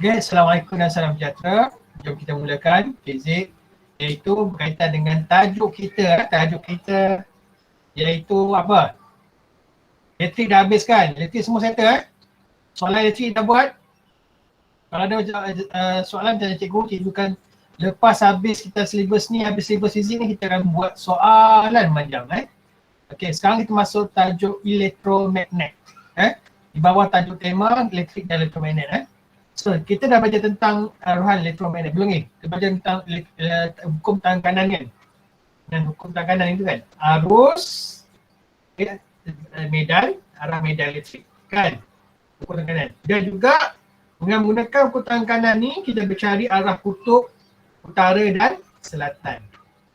Okay, Assalamualaikum dan salam sejahtera. Jom kita mulakan fizik, iaitu berkaitan dengan tajuk kita. Tajuk kita iaitu apa? Elektrik dah habis kan? Elektrik semua settle Soalan elektrik dah buat? Kalau ada soalan tanya cikgu kan lepas habis kita silibus ni, habis silibus fizik ni kita akan buat soalan panjang Okey, sekarang kita masuk tajuk elektromagnet. Di bawah tajuk tema elektrik dan elektromagnet So, kita dah baca tentang aruhan elektromagnet. Belum ni? Kita baca tentang hukum tangan kanan kan? Dan hukum tangan kanan itu kan? Arus medan, arah medan elektrik kan? Hukum tangan kanan. Dan juga dengan menggunakan hukum tangan kanan ni, kita bercari arah kutub utara dan selatan.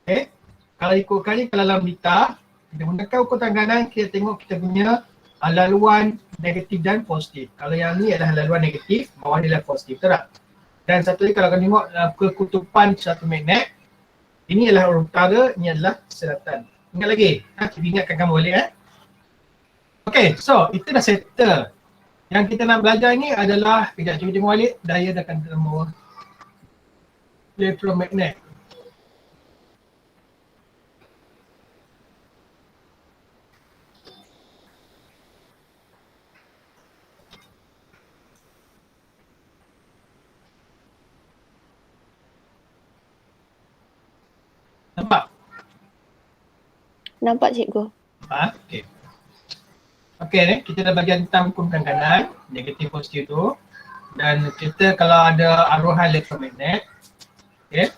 Okay? Kalau ikutkan kalau dalam lita, kita gunakan hukum tangan kanan, kita tengok kita punya laluan negatif dan positif. Kalau yang ni adalah laluan negatif, bawah ni adalah positif, betul tak? Dan satu lagi kalau kau tengok kekutupan satu magnet, ini adalah utara, ini adalah selatan. Ingat lagi? Kita ingatkan kamu balik Okay, so itu dah settle. Yang kita nak belajar ni adalah, sekejap cuba tengok balik, daya dah akan terlalu elektromagnet. Nampak? Nampak cikgu. Okey. Okey ni, kita dah bagi tentang hukum tangan kanan, negatif positif tu. Dan kita kalau ada aruhan elektromagnet, okey.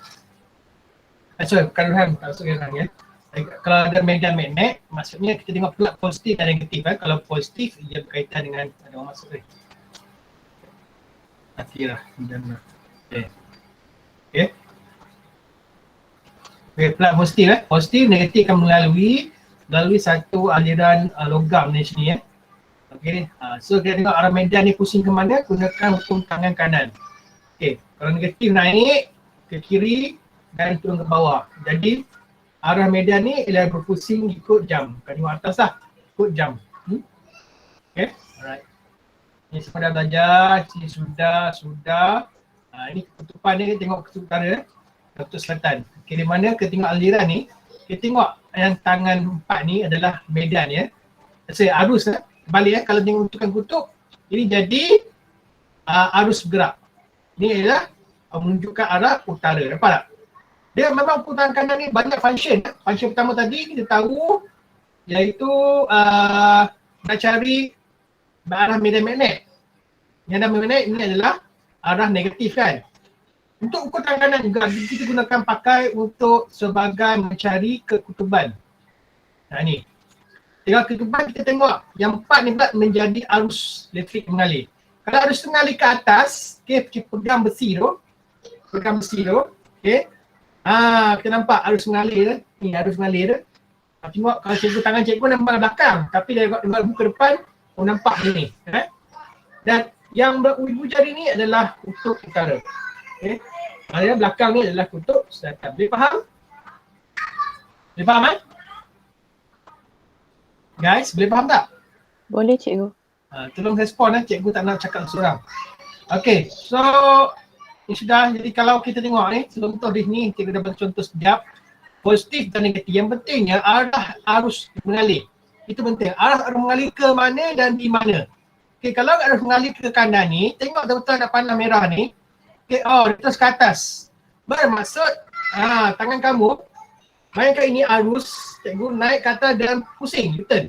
Sorry, bukan aruhan, maksudnya ya. Kalau ada medan magnet, maksudnya kita tengok plug positif dan negatif Kalau positif, ia berkaitan dengan, ada orang masuk ni. Matilah. Okey. Okey. Okay, plug positif Positif, negatif akan melalui satu aliran logam di sini Okay, so kita tengok arah medan ni pusing ke mana, gunakan hukum tangan kanan. Okay, kalau negatif naik ke kiri dan turun ke bawah. Jadi arah medan ni ialah berpusing ikut jam. Bukan tengok atas lah, ikut jam. Okay, alright. Ni semua dah belajar, sini sudah. Ini ketutupan ni, tengok kutub utara, kutub selatan. Okay, di mana kita tengok aliran ni, kita tengok yang tangan 4 ni adalah medan Saya arus balik kalau tengok untukkan kutub, ini jadi arus bergerak. Ini adalah menunjukkan arah utara. Nampak tak? Dia memang putaran kanan ni banyak function. Function pertama tadi kita tahu iaitu nak cari arah medan magnet. Yang dalam magnet ini adalah arah negatif kan. Untuk ukur tangan kanan juga kita gunakan pakai untuk sebagai mencari kekutuban. Nah ni. Tinggal ketutupan kita tengok yang 4 ni pula menjadi arus elektrik mengalir. Kalau arus mengalir ke atas, kita pegang besi tu. Okay. Kita nampak arus mengalir ni, arus mengalir tengok kalau cikgu tangan cikgu nampak belakang, tapi dari muka depan nampak ni. Dan yang beribu jari ni adalah kutub utara. Okay. Yang belakang ni adalah kutub selatan. Boleh faham? Boleh faham Guys, boleh faham tak? Boleh cikgu. Tolong respon cikgu tak nak cakap seorang. Okay, so ini sudah. Jadi kalau kita tengok ni, contoh di sini, kita dapat contoh sekejap. Positif dan negatif. Yang pentingnya arah arus mengalir. Itu penting. Arah mengalir ke mana dan di mana. Okay, kalau arus mengalir ke kanan ni, tengok betul-betul ada panah merah ni. Okay, terus ke atas. Bermaksud, tangan kamu, bayangkan ini arus, cikgu naik ke atas dan pusing, U-turn.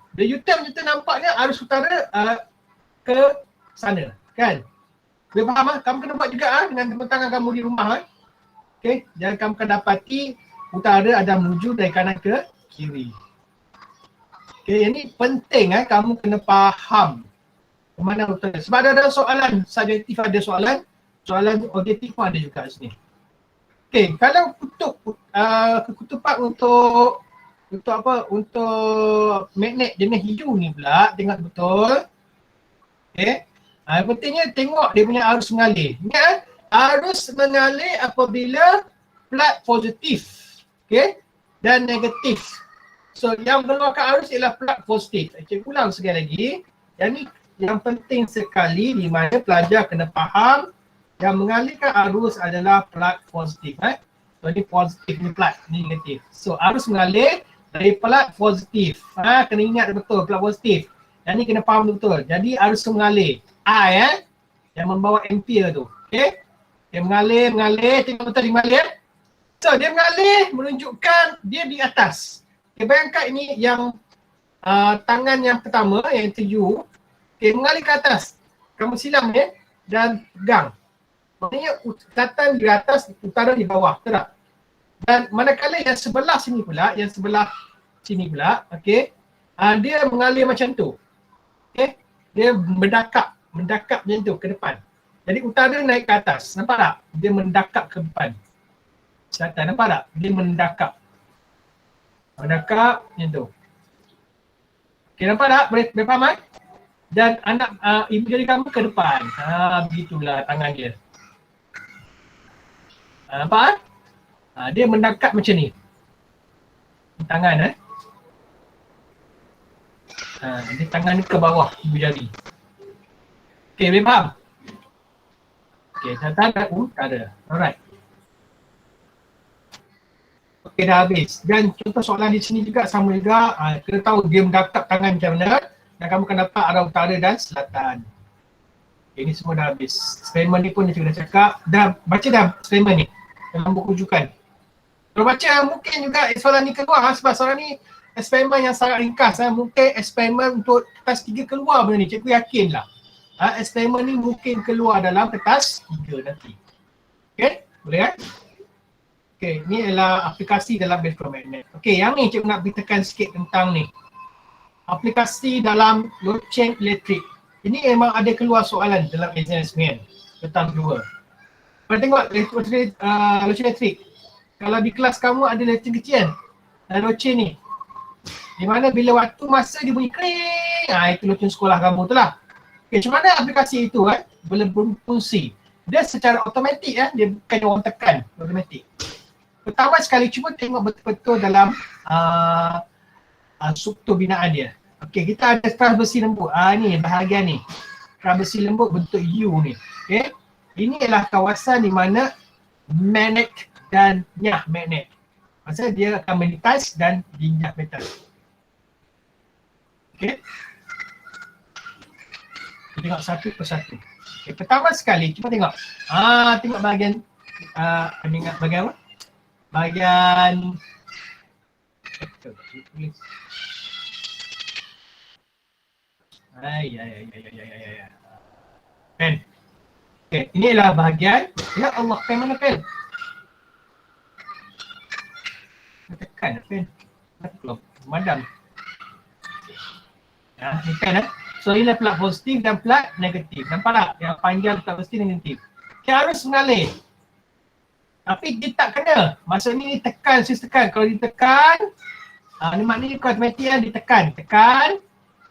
Bila U-turn nampaknya arus utara ke sana, kan? Boleh faham Kamu kena buat juga dengan tangan kamu di rumah Okay, dan kamu akan dapati utara ada menuju dari kanan ke kiri. Okay, yang ni penting kamu kena faham ke mana utara. Sebab ada soalan subjektif, ada soalan objektif pun ada juga sini. Okay, kalau kekutupan untuk magnet jenis hijau ni pula, tengok betul. Okay. Pentingnya tengok dia punya arus mengalir. Ingat arus mengalir apabila plug positif, okay, dan negatif. So yang mengeluarkan arus ialah plug positif. Cikgu ulang sekali lagi. Yang ni yang penting sekali di mana pelajar kena faham yang mengalirkan arus adalah plat positif. So ni positif, ni plat, ni negatif. So arus mengalir dari plat positif. Kena ingat betul plat positif. Yang ni kena faham betul. Jadi arus mengalir. I yang membawa ampere tu. Okay. Dia mengalir, tengok betul dia mengalir. So dia mengalir menunjukkan dia di atas. Okay, bayangkan ini yang tangan yang pertama, yang tuju. Okay, mengalir ke atas. Kamu silam dia dan pegang. Maksudnya selatan di atas, utara di bawah. Betul tak? Dan manakala yang sebelah sini pula, okay, dia mengalir macam tu. Okay, dia mendakap macam tu ke depan. Jadi utara naik ke atas. Nampak tak? Dia mendakap ke depan. Selatan, nampak tak? Dia mendakap. Mendakap macam tu. Okay, nampak tak? Boleh faham kan? Dan anak ibu jari kamu ke depan. Begitulah tangan dia. Nampak kan? Dia mendakap macam ni. Tangan dia tangan ni ke bawah ibu jari. Okay, boleh faham? Okay, tak ada. Alright. Okay, dah habis. Dan contoh soalan di sini juga sama juga. Kita tahu dia mendakap tangan macam mana. Dan kamu akan dapat arah utara dan selatan. Okay, ini semua dah habis. Eksperimen ni pun dia sudah cakap. Dah baca dah eksperimen ni dalam buku rujukan. Kalau baca mungkin juga soalan ni keluar sebab soalan ni eksperimen yang sangat ringkas. Mungkin eksperimen untuk kertas 3 keluar benda ni. Cikgu yakin lah. Eksperimen ni mungkin keluar dalam kertas 3 nanti. Okay, boleh kan? Okay, ni adalah aplikasi dalam elektromagnet. Okay, yang ni cikgu nak beritakan sikit tentang ni. Aplikasi dalam loceng elektrik. Ini memang ada keluar soalan dalam exam SPM petang 2. Kalau tengok loceng elektrik. Kalau di kelas kamu ada loceng kecil dan loceng ni. Di mana bila waktu masa dia bunyi kering, itu loceng sekolah kamu tu lah. Okay, macam mana aplikasi itu boleh berfungsi? Dia secara automatik dia bukan orang tekan, automatik. Pertama sekali cuba tengok betul-betul dalam struktur binaan dia. Okey, kita ada keras besi lembut. Ni bahagian ni. Keras besi lembut bentuk U ni. Okey. Ini adalah kawasan di mana magnet dan nyah magnet. Maksudnya dia akan melintas dan dinyah metal. Okey. Kita tengok satu persatu. Okay, pertama sekali cuba tengok. Tengok bahagian ingat bahagian apa? Bahagian pen. Okay, ini adalah bahagian. Ya Allah, pen mana pen? Tekan pen. Belum madam. Ini pen So ini plat positif dan plat negatif. Nampak tak? Yang panjang plat positif dan negatif. Okay, harus mengalir. Tapi dia tak kena. Masa ni tekan, sis tekan. Kalau ditekan, ni maknanya automatik ditekan. Tekan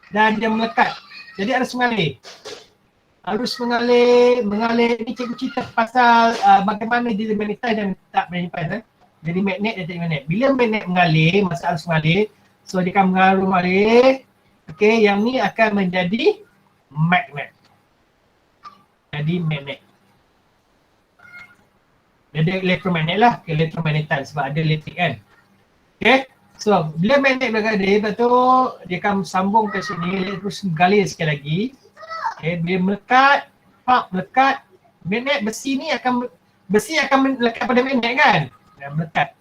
dan dia melekat. Jadi harus mengalir. Harus mengalir. Ni cikgu cerita pasal bagaimana dia magnetai dan tak magnetai. Jadi magnet dan tak magnet. Bila magnet mengalir, masa harus mengalir, so dia akan mengalir. Okay, yang ni akan menjadi magnet. Jadi magnet. Jadi elektromagnet lah, elektromagnetan sebab ada elektrik kan. Okay, so bila magnet berada, lepas tu dia akan sambung ke sini, terus galir sekali lagi. Okay, dia melekat, magnet besi ni akan melekat pada magnet kan. Dan melekat.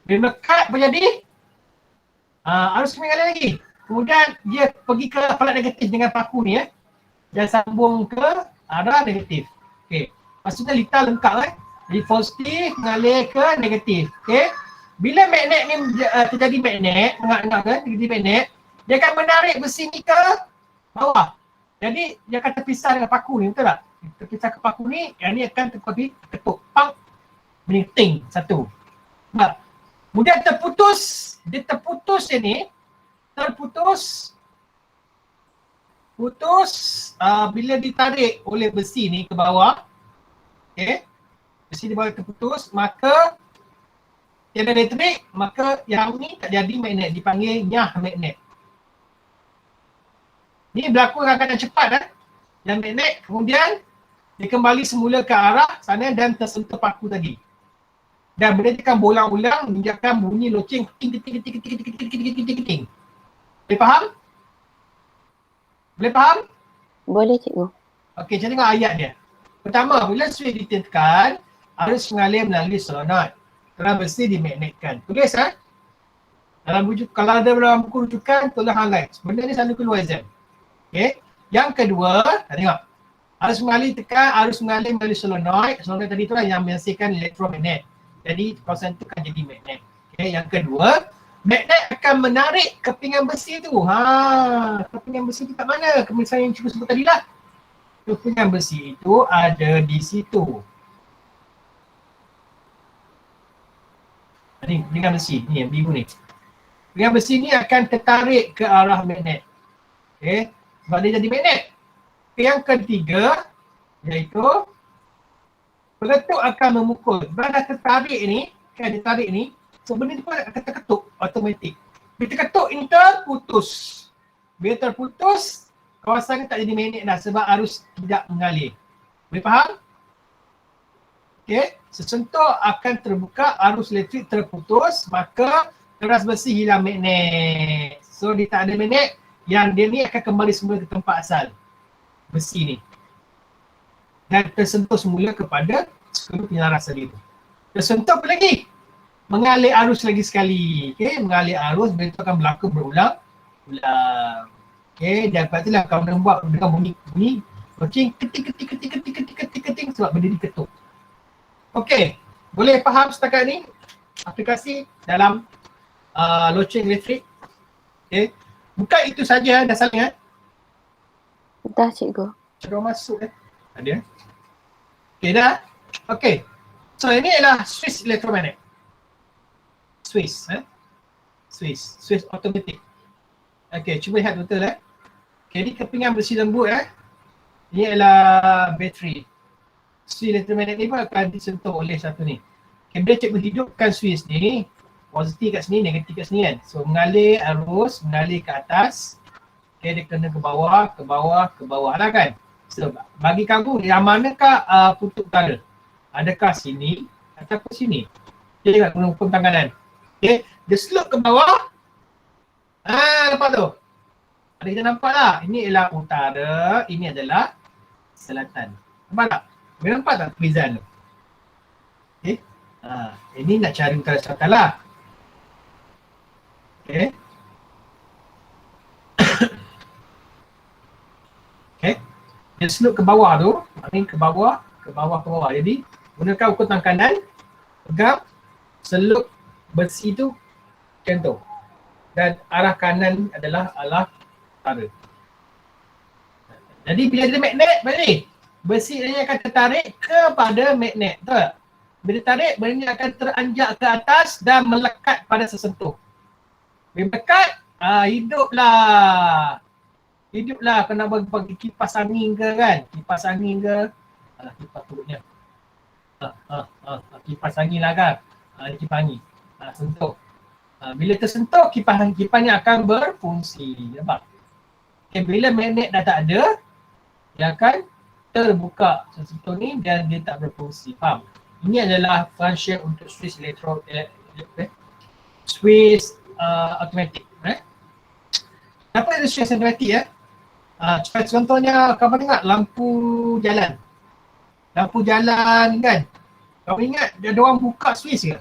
Bila melekat apa jadi? Harus mengalir lagi. Kemudian dia pergi ke plat negatif dengan paku ni dan sambung ke arah negatif. Okey. Maksudnya litar lengkap Jadi positif mengalir ke negatif. Okey. Bila magnet ni terjadi magnet, terjadi magnet, dia akan menarik besi ni ke bawah. Jadi dia akan terpisah dengan paku ni, betul tak? Terpisah ke paku ni, yang ni akan terketuk, pang, menyerting satu. Nah, kemudian terputus bila ditarik oleh besi ni ke bawah. Okey. Besi di bawah terputus, maka tiada elektrik, maka yang ni tak jadi magnet, dipanggil nyah magnet. Ni berlaku dengan keadaan cepat yang magnet, kemudian dia kembali semula ke arah sana dan tersentuh paku tadi. Dan benda dia akan berulang-ulang menunjukkan bunyi loceng keting keting keting keting keting keting keting keting keting. Boleh faham? Boleh faham? Boleh cikgu. Okey, saya tengok ayat dia. Pertama, bila switch ditekan, arus mengalir melalui solenoid. Kerana besi dimagnetkan. Tulis dalam rujuk, kalau ada dalam buku rujukan, tolong highlight. Benda ni selalu keluar exam. Okey. Yang kedua, tengok. Arus mengalir tekan, arus mengalir melalui solenoid. Solenoid tadi itulah yang menghasilkan elektromagnet. Jadi kawasan itu kan jadi magnet. Okay, yang kedua, magnet akan menarik kepingan besi tu. Kepingan besi tu kat mana? Misalnya yang cikgu sebut tadi lah. Kepingan besi itu ada di situ. Ni kepingan besi, ni yang biru ni. Kepingan besi ni akan tertarik ke arah magnet. Okay, sebab dia jadi magnet. Yang ketiga, iaitu peletup akan memukul. Bila dah tertarik ni, kan dia tarik ni, sebenarnya dia pun akan terketuk automatik. Bila terketuk ini terputus. Bila terputus, kawasan ni tak jadi magnet dah sebab arus tidak mengalir. Boleh faham? Okey, sesentuh akan terbuka, arus elektrik terputus, maka keras besi hilang magnet. So dia tak ada magnet, yang dia ni akan kembali semula ke tempat asal. Besi ni. Dan tersentuh semula kepada skru penyelaras tadi tu. Tersentuh apa lagi? Mengalir arus lagi sekali. Okay, mengalir arus, benda tu akan berlaku berulang. Okay, dan lepas tu lah kawan buat dengan bunyi loceng ketik ketik ketik ketik ketik ketik ketik sebab benda diketuk. Okay, boleh faham setakat ni aplikasi dalam loceng elektrik? Okay, bukan itu saja dah saling Dah cikgu. Cikgu masuk ada. Okay dah. Okay. So ini adalah Swiss electromagnet. Swiss. Swiss automatic. Okay, cuba lihat betul Okay, ni kepingan besi lembut Ini adalah bateri. Swiss electromagnet ni pun akan disentuh oleh satu ni. Okay, bila cikgu hidupkan Swiss ni, positif kat sini, negatif kat sini kan. So mengalir arus, mengalir ke atas. Okay, dia kena ke bawah, ke bawah, ke bawah lah kan. So bagi kamu, yang manakah kutub utara? Adakah sini ataupun sini? Okay, tengok guna hukum tanganan. Okay, dia slope ke bawah. Nampak tu? Ada kita nampak lah. Ini adalah utara, ini adalah selatan. Nampak tak? Boleh nampak tak perbezaan tu? Okay. Ini nak cari utara selatan lah. Okay. Okay. Dia slope ke bawah tu. Ini ke bawah, ke bawah, ke bawah. Jadi gunakan ukur tangan kanan, pegang, selup besi tu macam tu. Dan arah kanan adalah arah utara. Jadi bila ada magnet balik, besi ini akan tertarik kepada magnet. Betul tak? Bila tarik, benda akan teranjak ke atas dan melekat pada sesentuh. Bila melekat, hiduplah. Hiduplah kena bagi kipas angin ke kan? Kipas angin ke? Kipas turutnya. Kipas angin lah kan? Kipas angin. Sentuh. Bila tersentuh, kipasnya akan berfungsi. Nampak? Okay, bila magnet dah tak ada, dia akan terbuka sesentuh ni dan dia tak berfungsi. Faham? Ini adalah function untuk Swiss Swiss automatic. Kenapa ada Swiss automatic contohnya kamu ingat lampu jalan. Lampu jalan kan. Kamu ingat ada orang buka Swiss ke?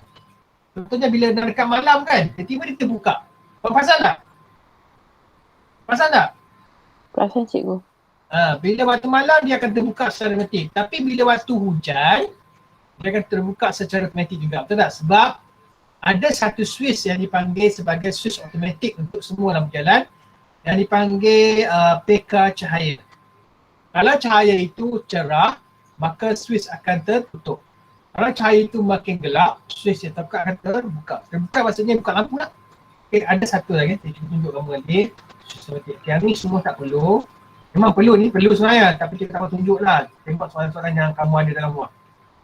Contohnya bila dah dekat malam kan, tiba-tiba dia terbuka. Kau perasan tak? Perasan tak? Perasan cikgu. Bila waktu malam dia akan terbuka secara automatik. Tapi bila waktu hujan, dia akan terbuka secara automatik juga. Betul tak? Sebab ada satu Swiss yang dipanggil sebagai Swiss automatic untuk semua lampu jalan yang dipanggil PK cahaya. Kalau cahaya itu cerah, maka Swiss akan tertutup. Kalau cahaya itu makin gelap, Swiss yang terbuka akan terbuka. Terbuka maksudnya buka lampu lah. Okay, ada satu lagi, saya cuba tunjuk kamu nanti. Swiss automatic. Yang ni semua tak perlu. Memang perlu, ni perlu sebenarnya. Tapi kita tak tunjuk lah. Tengok soalan-soalan yang kamu ada dalam rumah.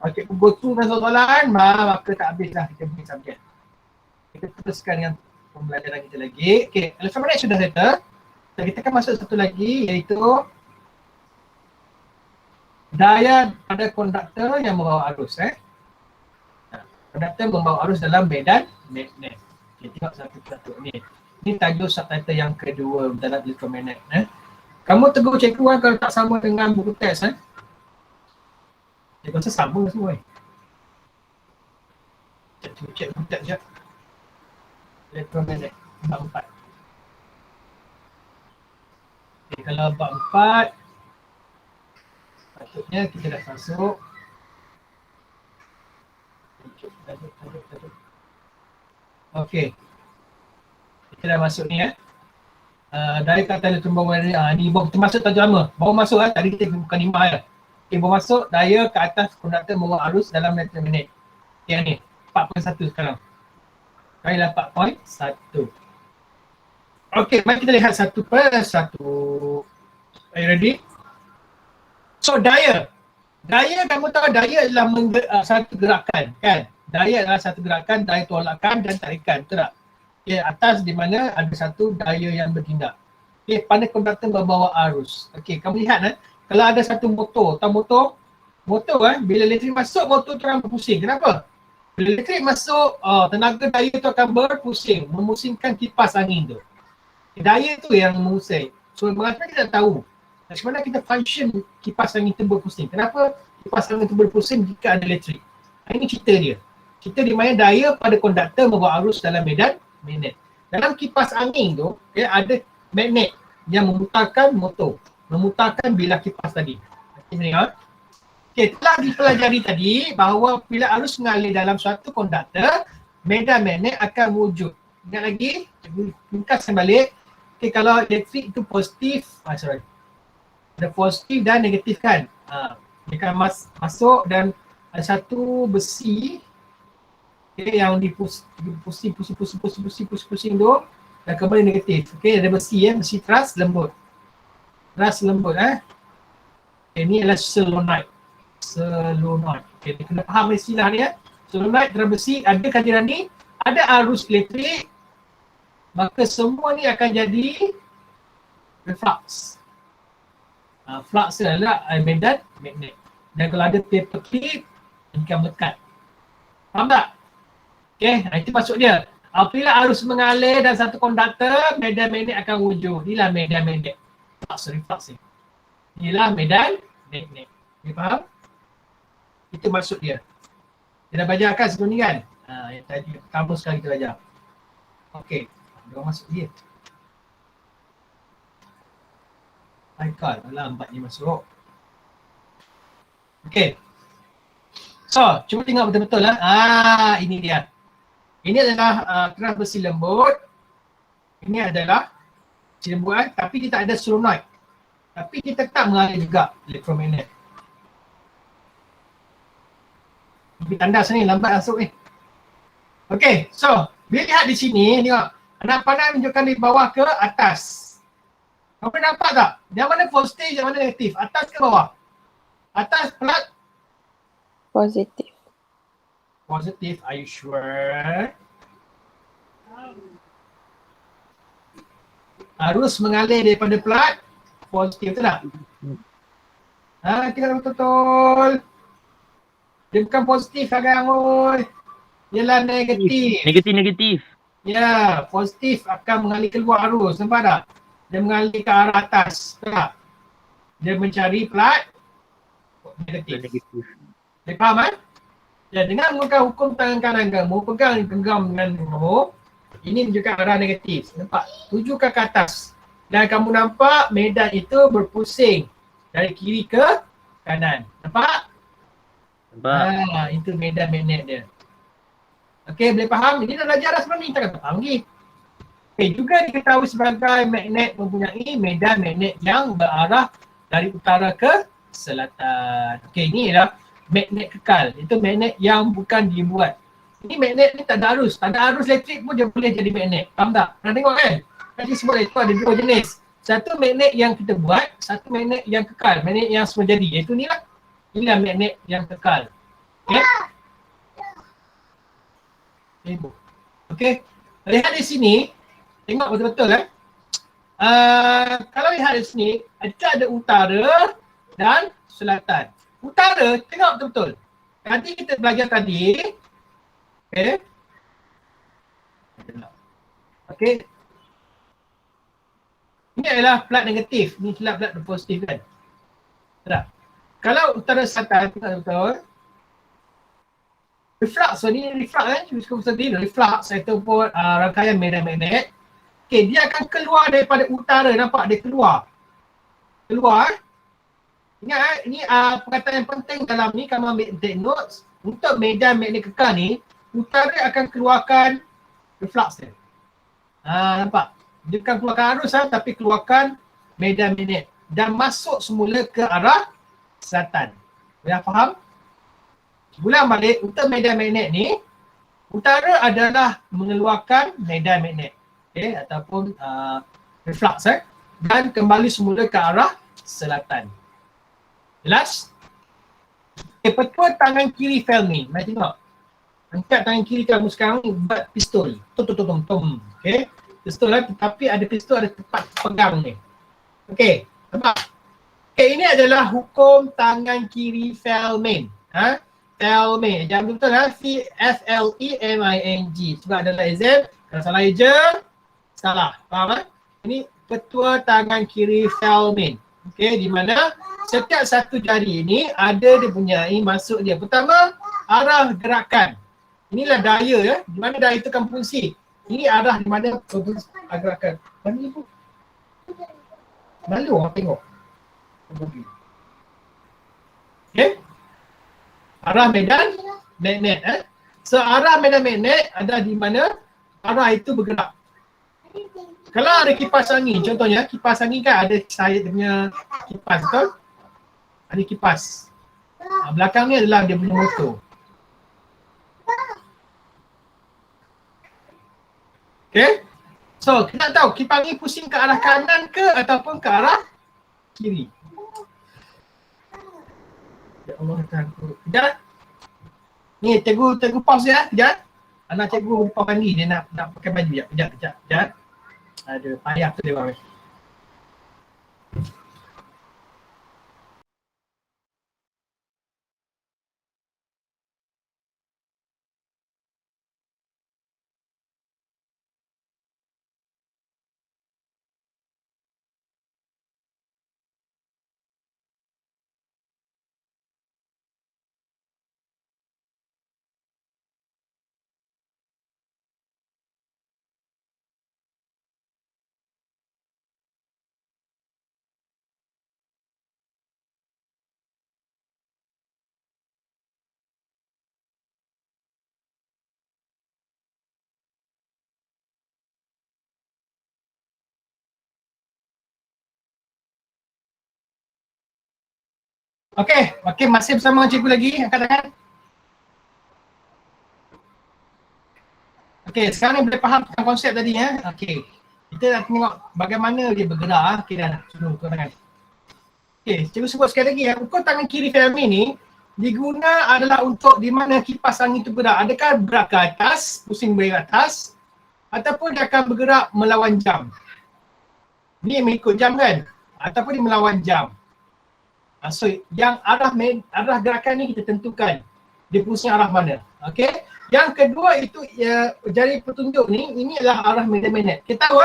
Kalau cikgu go through dengan soalan, maka tak habislah kita punya subjek. Kita teruskan dengan pembelajaran kita lagi. Okay, elektromagnet sudah settle. kita akan masuk satu lagi iaitu daya pada konduktor yang membawa arus. Konduktor membawa arus dalam medan magnet. Okay, tengok satu-satu ni. Ini tajuk subtitle yang kedua dalam elektromagnet. Kamu tegur cikgu kalau tak sama dengan buku teks. Cikgu rasa sama semua. Cek buku teks sekejap. Elektromagnet bab 4. Okay, kalau bab 4 patutnya kita dah masuk. Okey. Kita dah masuk ni dari kata elektromagnet ni baru kita masuk tajuk lama. Baru masuk tadi kita bukan 5 ya. Okey, baru masuk daya ke atas konduktor membawa arus dalam elektromagnet. Yang ni 4.1 sekarang. Kailah 4.1. Okey, mari kita lihat satu per satu. Are you ready? So daya kamu tahu daya adalah satu gerakan kan? Daya adalah satu gerakan, daya tolakan dan tarikan, betul tak? Okay, atas di mana ada satu daya yang bertindak. Okay, pada konduktor membawa arus. Okay, kamu lihat kalau ada satu motor, tahu motor bila elektrik masuk motor tu akan berpusing. Kenapa? Bila elektrik masuk, tenaga daya tu akan berpusing, memusingkan kipas angin tu. Okay, daya tu yang memusing. So mengapa kita tahu macam mana kita function kipas angin itu berpusing? Kenapa kipas angin itu berpusing jika ada elektrik? Ini cerita dia. Cerita di mana daya pada konduktor membawa arus dalam medan magnet. Dalam kipas angin tu, ada magnet yang memutarkan motor. Memutarkan bilah kipas tadi. Okay, telah dipelajari tadi bahawa bila arus mengalir dalam suatu konduktor, medan magnet akan wujud. Ingat lagi? Ringkaskan balik. Okay, kalau elektrik itu positif, ada positif dan negatif kan. Dia akan masuk dan ada satu besi yang pusing tu dan kembali negatif. Ada besi besi teras lembut. Ini adalah solenoid. Dia kena faham istilah ni solenoid teras besi, ada kehadiran ni, ada arus elektrik, maka semua ni akan jadi reflux. Flux adalah medan magnet. Dan kalau ada paper clip, akan melekat. Faham tak? Okay, itu maksud dia. Apabila arus mengalir dalam satu konduktor, medan magnet akan wujud. Inilah medan magnet. Reflux ni. Inilah medan magnet. Okay, faham? Itu maksud dia. Dia dah belajarkan sebelum ni kan? Yang tadi pertama sekali kita belajar. Okay, dia masuk dia. Haikal, lambatnya masuk. Okay. So, cuba tengok betul-betul ini dia. Ini adalah keras besi lembut. Ini adalah besi lembut tapi dia tak ada solenoid. Tapi dia tetap mengalir juga elektromagnet. Lebih tandas ni, lambat masuk ni. Okay, so bila lihat di sini, tengok. Anak panah menunjukkan di bawah ke atas. Kau pernah nampak tak? Yang mana positif, yang mana negatif? Atas ke bawah? Atas plat? Positif. Positif, are you sure? Arus mengalir daripada plat positif, betul tak? Tengok betul-betul. Dia bukan positif sekarang, oi. Ialah negatif. Negatif. Ya, positif akan mengalir keluar arus, nampak tak? Dia mengalir ke arah atas, betul tak? Dia mencari plat negatif. Dia faham kan? Ya, dengan menggunakan hukum tangan kanan kamu, pegang genggam dengan kamu, ini menunjukkan arah negatif. Nampak? Tujukan ke atas. Dan kamu nampak medan itu berpusing dari kiri ke kanan. Nampak? Itu medan magnet dia. Okey, boleh faham? Ini dah belajar dah sebelum ni, takkan tak faham lagi. Okey, juga diketahui sebagai magnet mempunyai medan magnet yang berarah dari utara ke selatan. Okey, ini adalah magnet kekal. Itu magnet yang bukan dibuat. Ini magnet ni tak ada arus. Tak ada arus elektrik pun dia boleh jadi magnet. Faham tak? Pernah tengok kan? Tadi sebut itu ada dua jenis. Satu magnet yang kita buat, satu magnet yang kekal. Magnet yang semua jadi. Iaitu ni lah. Inilah magnet yang kekal. Okay? Okay. Lihat di sini. Tengok betul-betul Kalau lihat di sini, ada utara dan selatan. Utara, tengok betul-betul. Tadi kita belajar tadi, okay. Okay. Ini adalah plat negatif, ni plat positif kan. Tak? Kalau utara selatan, tengok betul. Reflux, so ni reflux reflux ataupun rangkaian medan magnet. Okay, dia akan keluar daripada utara, nampak dia keluar. Ingat ni perkataan yang penting dalam ni, kamu ambil take notes. Untuk medan magnet kekal ni, utara akan keluarkan reflux dia. Nampak? Dia akan keluarkan arus tapi keluarkan medan magnet dan masuk semula ke arah selatan. Dah faham? Ulang balik, untuk medan magnet ni, utara adalah mengeluarkan medan magnet, okay, ataupun reflux dan kembali semula ke arah selatan. Jelas? Okay, petua tangan kiri Fermi. Mari tengok. Angkat tangan kiri kamu sekarang ni buat pistol. Tum. Okay. Pistol lah, tetapi ada pistol ada tempat pegang ni. Okay, nampak? Okay, ini adalah hukum tangan kiri Fermi. Fermi. Jangan betul F-L-E-M-I-N-G. Sebab adalah exam. Kalau salah eja, salah. Faham? Ini petua tangan kiri Fermi. Okay, di mana setiap satu jari ini ada dia punya masuk dia. Pertama, arah gerakan. Inilah daya di mana daya itu akan fungsi. Ini arah di mana gerakan. Mana ibu? Malu orang tengok. Okay. Arah medan magnet. So arah medan magnet ada di mana arah itu bergerak. Kalau ada kipas angin, contohnya kipas angin kan ada sayap dia punya kipas, betul? Ada kipas. Belakang ni adalah dia punya motor. Okay? So, kita nak tahu kipas angin pusing ke arah kanan ke ataupun ke arah kiri. Ya Allah, takut. Kejap. Ni, cikgu pause ya, kejap. Anak cikgu lupa mandi, dia nak pakai baju. Kejap. Ada payah tu dia bang. Okey, masih bersama cikgu lagi, angkat tangan. Okey, sekarang ni boleh faham tentang konsep tadi ya. Okey. Kita nak tengok bagaimana dia bergerak. Okey dah, suruh turun tangan. Okey, cikgu sebut sekali lagi ya, ukur tangan kiri Fermi ni diguna adalah untuk di mana kipas angin itu bergerak. Adakah bergerak ke atas, pusing ke atas, ataupun dia akan bergerak melawan jam. Ni mengikut jam kan? Ataupun dia melawan jam. So yang arah gerakan ni kita tentukan dia pusing arah mana. Okey. Yang kedua itu jari petunjuk ni, ini adalah arah medan magnet. Kita tahu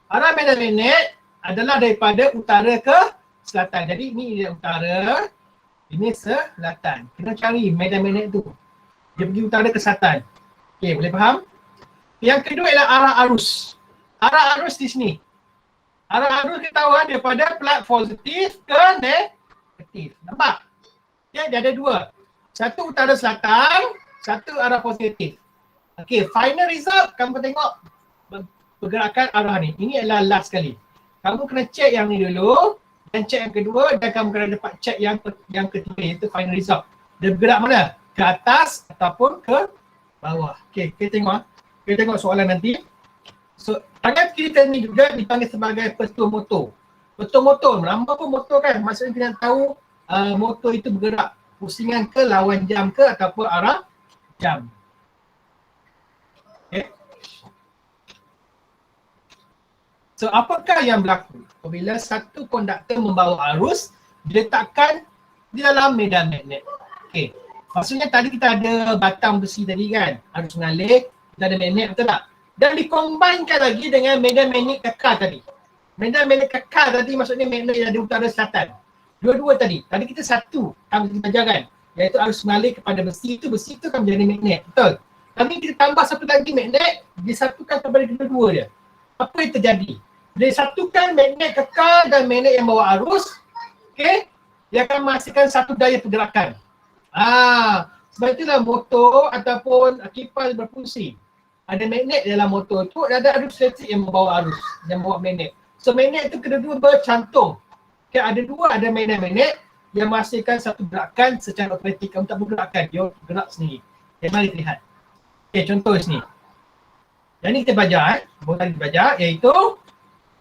arah medan magnet adalah daripada utara ke selatan. Jadi ini dia utara, ini selatan. Kita cari medan magnet tu. Dia pergi utara ke selatan. Okey, boleh faham? Yang kedua ialah arah arus. Arah arus di sini. Arah arus kita tahu daripada plat positif ke negatif. Nampak? Ya, dia ada dua. Satu utara selatan, satu arah positif. Okey, final result kamu tengok pergerakan arah ni. Ini adalah last sekali. Kamu kena check yang ni dulu dan check yang kedua dan kamu kena dapat check yang ketiga, iaitu final result. Dia bergerak mana? Ke atas ataupun ke bawah. Okey, kita tengok soalan nanti. So, tangan kiri ni juga dipanggil sebagai petua motor. Petua motor, lama pun motor kan, maksudnya kita nak tahu motor itu bergerak pusingan ke lawan jam ke ataupun arah jam. Okay. So apakah yang berlaku apabila satu konduktor membawa arus diletakkan di dalam medan magnet? Okey. Maksudnya tadi kita ada batang besi tadi kan, arus mengalir, kita ada magnet, betul tak? Dan dikombinkan lagi dengan medan magnet kekal tadi. Medan magnet kekal tadi maksudnya magnet yang ada utara selatan. Dua-dua tadi kita satu akan kita belajarkan, iaitu arus mengalir kepada besi itu akan menjadi magnet, betul? Tapi kita tambah satu lagi magnet, disatukan kepada kedua-dua dia. Apa yang terjadi? Dia satukan magnet kekal dan magnet yang bawa arus, okey, dia akan menghasilkan satu daya pergerakan. Sebab itulah motor ataupun kipas berfungsi. Ada magnet dalam motor tu, ada arus elektrik yang membawa arus, yang membawa magnet. So magnet tu kedua-dua bercantum. Okay, ada dua, ada magnet-magnet yang menghasilkan satu gerakan secara otomatik. Kamu tak bergerakan, dia gerak sendiri. Okay, mari kita lihat. Okay, contoh sini. Yang ni kita belajar, boleh kita belajar, iaitu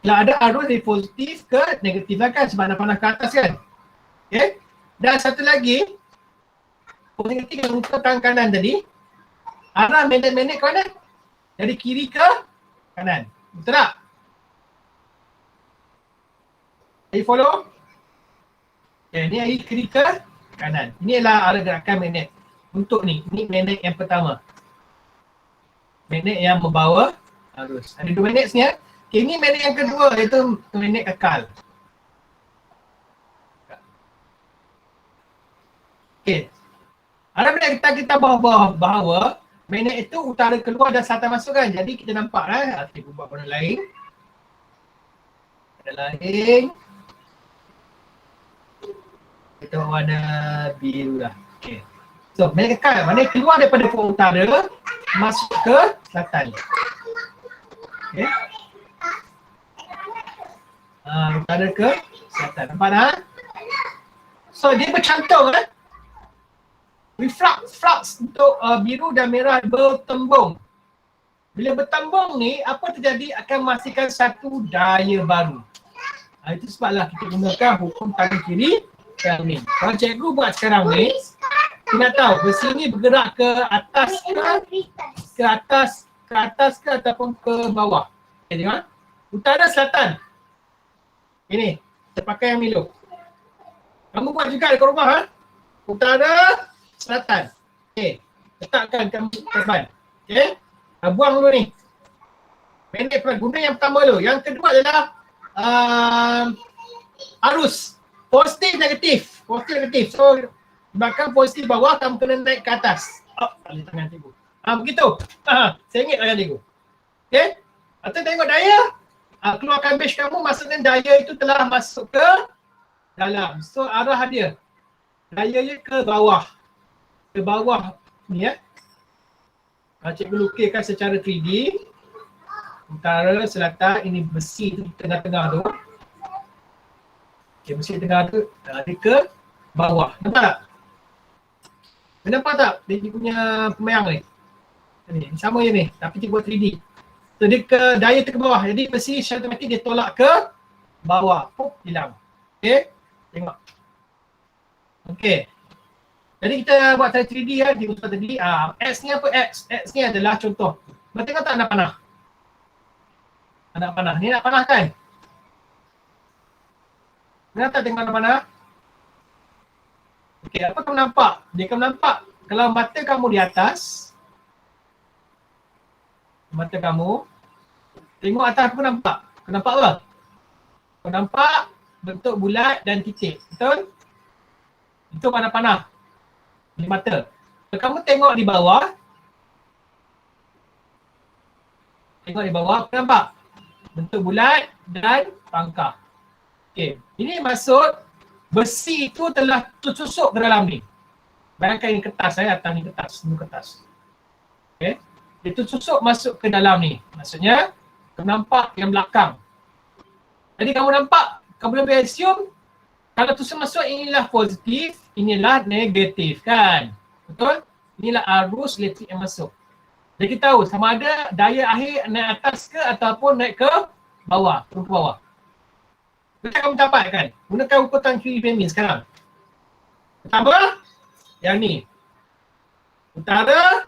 kalau ada arus dari positif ke negatif lah kan, sebab nak panah ke atas kan. Okay. Dan satu lagi, positif yang muka tangan kanan tadi, arah magnet-magnet ke mana? Dari kiri ke kanan. Betul tak? Are you follow? Okay, ni dari kiri ke kanan. Ini adalah arah gerakan magnet. Untuk ni, ini magnet yang pertama. Magnet yang membawa arus. Ada dua magnet sini ya. Okay, ini magnet yang kedua, iaitu magnet kekal. Okay. Ada magnet kita bahawa magnet itu utara keluar dan selatan masuk kan. Jadi kita nampak kita buat warna lain. Warna lain. Kita warna biru lah. Okay. So magnet kekal, magnet keluar daripada pol utara masuk ke selatan. Okay. Utara ke selatan. Nampak tak? So dia bercantum kan? Flux untuk biru dan merah bertembung. Bila bertembung ni, apa terjadi? Akan menghasilkan satu daya baru. Itu sebablah kita gunakan hukum tangan kiri yang ni. Kalau cikgu buat sekarang ni, kita nak tahu besi ni bergerak ke atas ke ataupun ke bawah. Okay, tengok. Utara selatan. Ini, kita pakai yang Milo. Kamu buat juga dekat rumah Utara selatan. Okey, letakkan terbang. Okey. Buang dulu ni. Magnet terbang. Guna yang pertama dulu. Yang kedua adalah arus. Positif negatif. Positif negatif. So bahkan positif bawah, kamu kena naik ke atas. Balik tangan cikgu. Begitu. Sengit tangan cikgu. Okey. Atau tengok daya. Keluarkan badge kamu, maksudnya daya itu telah masuk ke dalam. So arah dia. Dayanya ke bawah. Ke bawah ni ya. Cikgu lukiskan secara 3D. Utara, selatan, ini besi tu di tengah-tengah tu. Okay, besi tengah tu, dia ke bawah. Nampak tak? Nampak tak dia punya pemayang ni? Ni sama je ni, tapi dia buat 3D. So dia ke, daya tu ke bawah. Jadi besi secara otomatik dia tolak ke bawah. Pop, hilang. Okay, tengok. Okay. Jadi kita buat cara 3D kan, di utara tadi. X ni apa X? X ni adalah contoh. Mereka tengok tak anak panah? Anak panah. Ni anak panah kan? Kenapa tak tengok anak panah? Okay, apa kamu nampak? Dia kamu nampak kalau mata kamu di atas, mata kamu, tengok atas apa nampak? Kau nampak apa? Kau nampak bentuk bulat dan titik, betul? Itu mana panah di mata. Kalau kamu tengok di bawah, apa nampak? Bentuk bulat dan pangkah. Okey, ini maksud besi itu telah tersusuk ke dalam ni. Bayangkan ini kertas, atas ni kertas, ini kertas. Okey, itu tersusuk masuk ke dalam ni. Maksudnya, kamu nampak yang belakang. Jadi kamu nampak, kamu boleh assume kalau tersusuk masuk inilah positif, inilah negatif kan? Betul? Inilah arus elektrik yang masuk. Jadi kita tahu sama ada daya akhir naik atas ke ataupun naik ke bawah, turun ke bawah. Kita kamu dapat kan? Gunakan ukuran kiri Fleming sekarang. Pertama, yang ni. Utara,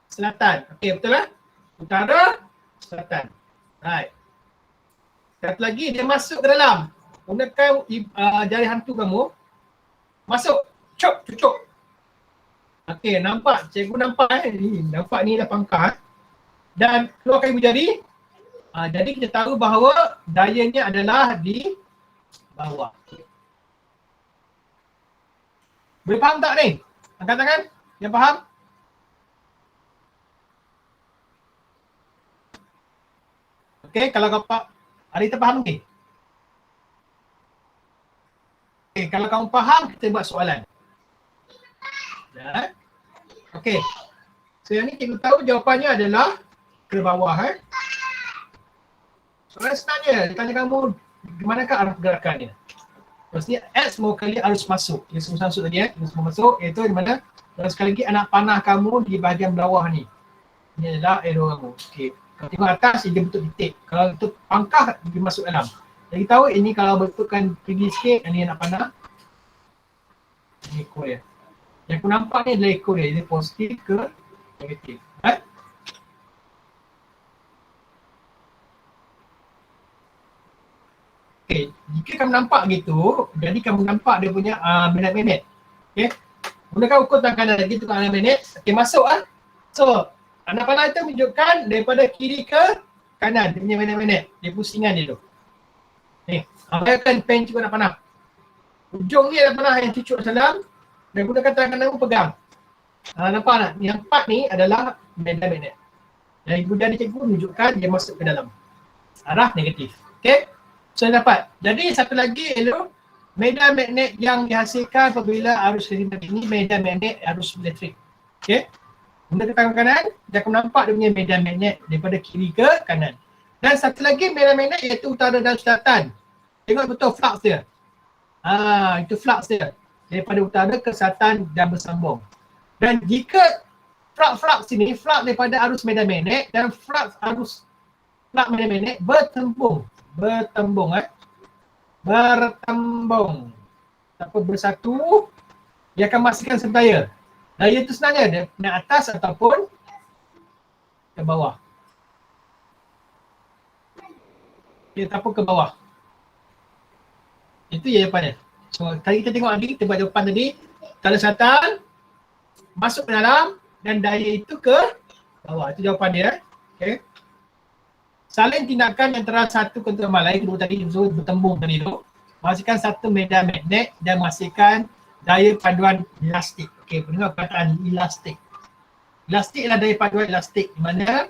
selatan. Okey, betul lah? Utara, selatan. Right. Satu lagi dia masuk ke dalam. Gunakan jari hantu kamu. Masuk. Cucuk. Okey, nampak? Cikgu nampak nampak ni dah pangkah. Dan keluarkan ibu jari. Jadi kita tahu bahawa dayanya adalah di bawah. Boleh faham tak ni? Angkat tangan. Yang faham? Okey, kalau kau Arita faham ni? Okey, kalau kamu faham, kita buat soalan. Ya. Okey. So yang ni cikgu tahu jawapannya adalah ke bawah. Soalan sebenarnya, dia tanya kamu di manakah arah pergerakannya? Maksudnya X semua kali harus masuk. Dia semua masuk tadi dia semua masuk iaitu di mana dan sekali lagi anak panah kamu di bahagian bawah ni. Ini adalah arrow kamu. Okey. Kalau tengok atas dia bentuk titik. Kalau bentuk pangkah dia masuk dalam. Jadi tahu ini kalau bentukkan pergi sikit ini anak panah. Ini ekor dia. Yang aku nampak ni adalah ekor dia. Ini positif ke negatif. Okay, jika kamu nampak gitu, jadi kamu nampak dia punya minit-minit. Okay, gunakan ukur tangan kanan lagi tukar minit. Okay, masuk So, anak panah itu menunjukkan daripada kiri ke kanan dia punya minit-minit. Dia pusingan dia tu. Ni, bayangkan pen cukup anak panah. Ujung ni anak panah yang cucuk dalam dan gunakan tangan kanan pun pegang. Nampak tak? Yang 4 ni adalah minit-minit. Dan ibu dari cikgu menunjukkan dia masuk ke dalam arah negatif. Okay. So dapat. Jadi satu lagi ialah medan magnet yang dihasilkan apabila arus listrik ini medan magnet arus elektrik. Okey. Gunakan tangan kanan, dan kamu nampak dia punya medan magnet daripada kiri ke kanan. Dan satu lagi medan magnet iaitu utara dan selatan. Tengok betul flux dia. Itu flux dia. Daripada utara ke selatan dan bersambung. Dan jika flux ini, flux daripada arus medan magnet dan flux medan magnet bertembung ataupun bersatu, dia akan menghasilkan satu daya. Daya itu sebenarnya dia naik atas ataupun ke bawah. Ataupun ke bawah. Itu jawapannya. So tadi kita tengok lagi, kita buat jawapan tadi. Kalau selatan masuk ke dalam dan daya itu ke bawah. Itu jawapan dia. Okay. Salin tindakan antara satu ke sama lain, kedua tadi bertembung tadi tu, menghasilkan satu medan magnet dan menghasilkan daya paduan elastik. Okey, dengar perkataan elastik. Elastik adalah daya paduan elastik di mana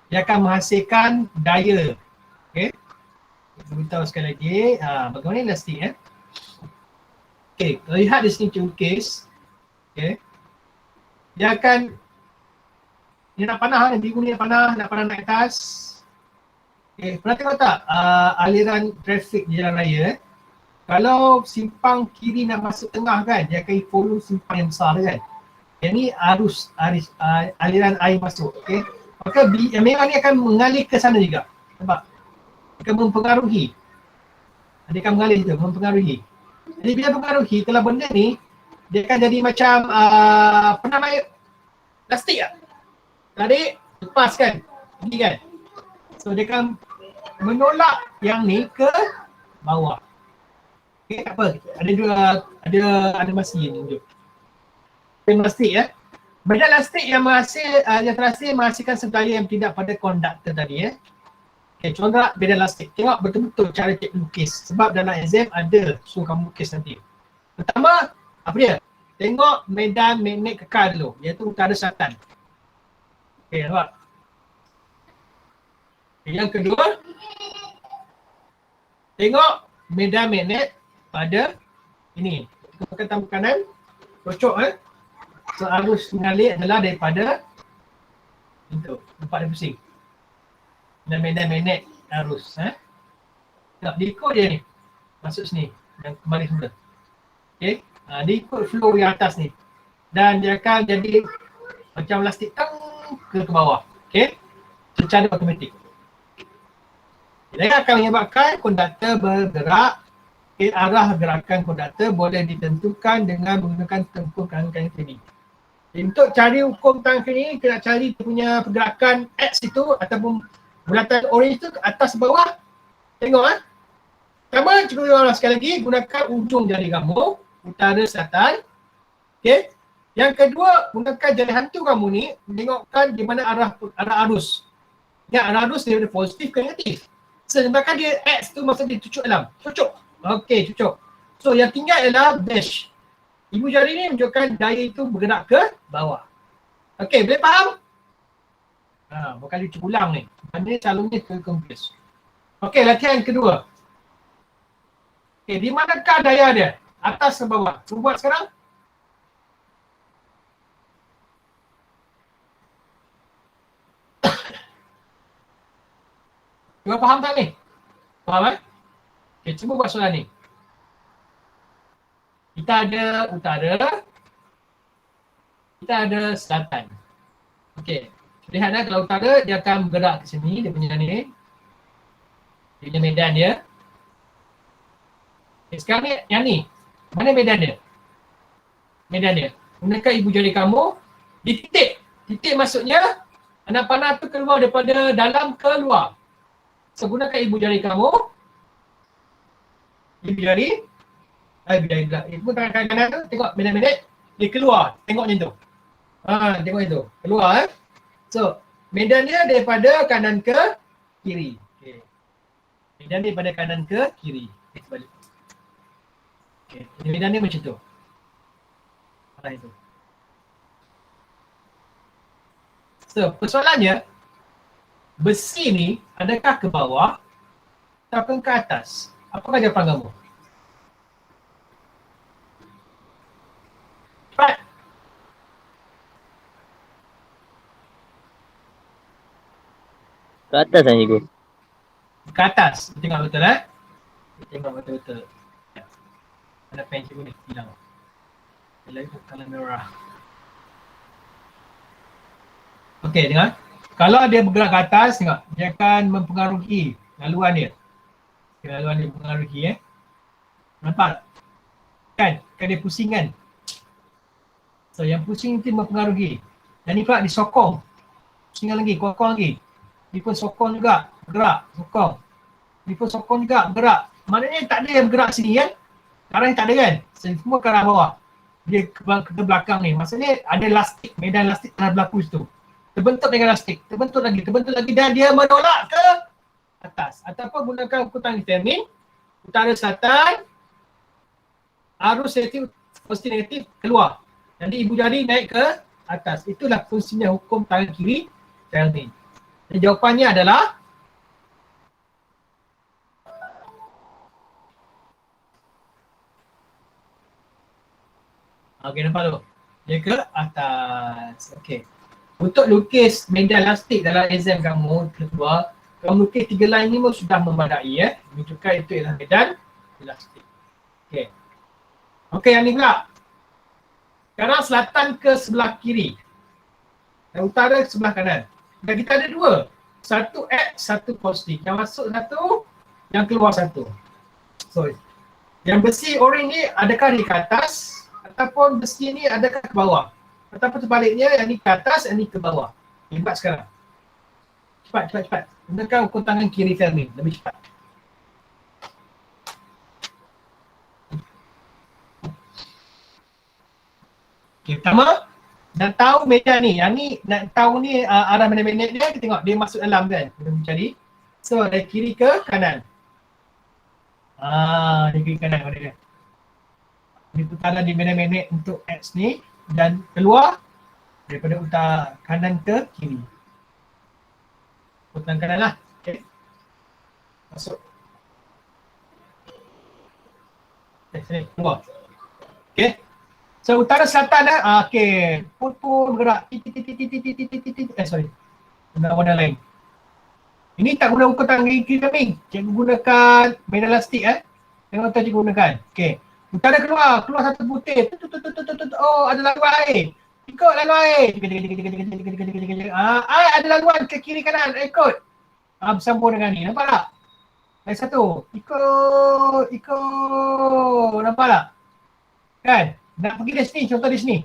dia akan menghasilkan daya. Okey. Kita beritahu sekali lagi, bagaimana elastik Okey, kalau lihat di sini case. Okey. Dia akan nak panah, nanti guna nak panah naik atas. Okay, pernah tengok tak aliran trafik di jalan raya kalau simpang kiri nak masuk tengah kan, dia akan follow simpang yang besar kan. Yang ni aliran air masuk, okay. Maka memang ni akan mengalir ke sana juga. Nampak? Akan mempengaruhi. Dia akan mengalir tu, mempengaruhi. Jadi bila mempengaruhi, kalau benda ni dia akan jadi macam pernah naik plastik tak? Tarik, lepas kan? Pergi kan? So dia akan menolak yang ni ke bawah. Okay, tak apa. Ada animasi yang tunjuk. Plastik benda elastik yang terhasil menghasilkan sedaya yang tidak pada konduktor tadi Okay, contoh beda elastik. Tengok betul-betul cara cikgu lukis. Sebab dalam exam ada suruh kamu lukis nanti. Pertama, apa dia? Tengok medan magnet kekal dulu. Iaitu utara selatan. Okay, nampak? Yang kedua, tengok medan magnet pada ini. Kita tambah kanan, cocok So arus mengalir adalah daripada itu, nampak dia pusing. Dan medan magnet arus. Tengok, dia ikut dia ni. Masuk sini dan kembali semula. Okay, dia ikut flow yang atas ni. Dan dia akan jadi macam elastik ke bawah. Okay, secara automatik. Dia akan menyebabkan konduktor bergerak. Arah gerakan konduktor boleh ditentukan dengan menggunakan tempur tangan kanan kiri. Untuk cari hukum tangan kiri, kita nak cari dia punya pergerakan X itu ataupun bulatan orange itu ke atas bawah Tengok Pertama, cikgu ulang sekali lagi, gunakan ujung jari kamu, utara selatan. Okey. Yang kedua, gunakan jari hantu kamu ni, tengokkan di mana arah arus. Ya, arah arus daripada positif ke negatif. Sedangkan dia X tu maksud dia cucuk dalam. Cucuk. Okey, cucuk. So, yang tinggal adalah dash. Ibu jari ni menunjukkan daya itu bergerak ke bawah. Okey, boleh faham? Bukan dia ulang ni. Mana calonnya ke kompres. Okey, latihan kedua. Okey, di manakah daya dia? Atas ke bawah? Cuba buat sekarang. Cuba faham tak ni? Faham Okey, cuba buat soalan ni. Kita ada utara. Kita ada selatan. Okey. Lihat kalau utara dia akan bergerak ke sini, dia punya ni. Dia punya medan dia. Okay, sekarang ni, yang ni. Mana medan dia? Medan dia. Gunakan ibu jari kamu di titik. Titik maksudnya anak panah tu keluar daripada dalam ke luar. So, gunakan ibu jari kamu. Ibu jari. Ibu jari pula. Ibu tangan kanan tu, tengok medan-medan. Dia keluar. Tengok macam tu. Tengok macam tu. Keluar So, medan dia daripada kanan ke kiri. Okay. Medan dia daripada kanan ke kiri. Okay, sebalik. Okay. Medan dia macam tu. Arah itu. So, persoalannya, besi ni adakah ke bawah ataupun ke atas? Apakah jawapan kamu? Cepat. Ke atas kan cikgu? Ke atas. Tengok betul Tengok betul-betul. Ya. Ada pen cikgu ni. Hilang. Dia lagi kalau merah. Okey, dengar. Kalau dia bergerak ke atas, tengok. Dia akan mempengaruhi laluan dia. Laluan dia mempengaruhi Nampak? Kan dia pusing kan? So, yang pusing itu mempengaruhi. Dan ni pula disokong. Pusing lagi, kokong lagi. Dia pun sokong juga, bergerak, sokong. Dia pun sokong juga, bergerak. Maknanya tak ada yang bergerak sini kan? Sekarang tak ada kan? Semua ke arah bawah. Dia ke belakang ni. Maksudnya ada elastik, medan elastik telah berlaku situ. Terbentuk dengan elastik, terbentuk lagi dan dia menolak ke atas. Ataupun gunakan ukur tangis termin, utara selatan, arus negatif, positif negatif keluar. Jadi ibu jari naik ke atas. Itulah fungsinya hukum tangan kiri termin. Dan jawapannya adalah okey, nampak tu? Dia ke atas. Okey. Untuk lukis medan elastik dalam exam kamu kedua, kamu lukis 3 line ni pun sudah memadai menunjukkan itu ialah medan elastik. Okey. Okey, yang ni pula. Sekarang selatan ke sebelah kiri. Dan utara ke sebelah kanan. Dan kita ada dua. Satu X, satu positif. Yang masuk satu, yang keluar satu. So, yang besi orange ni adakah di ke atas ataupun besi ni adakah ke bawah? Ataupun terbaliknya, yang ni ke atas, yang ni ke bawah. Hebat sekarang. Cepat. Gunakan ukur tangan kiri Fermi. Lebih cepat. Okay, pertama, nak tahu medan ni. Yang ni, nak tahu ni arah medan-medan dia, kita tengok dia masuk dalam kan. Kita mencari. So, dari kiri ke kanan. Dari kiri kanan pada dia. Dia putaran di medan-medan untuk X ni. Dan keluar daripada utara kanan ke kiri. Putaran kanan lah. Okay. Masuk. Sini, keluar. Okay. So, utara selatan okey. Pun bergerak. Sorry. Guna warna lain. Ini tak guna ukur tangan kiri kami. Cikgu gunakan medan elastik Tengok tahu cikgu gunakan. Okey. Utara keluar satu putih. Oh, ada laluan air. Ikut laluan air. Ada laluan ke kiri kanan. Ikut. Bersambung dengan ni. Nampak tak? Lagi satu. Ikut. Nampak tak? Kan? Nak pergi dari sini, contoh di sini.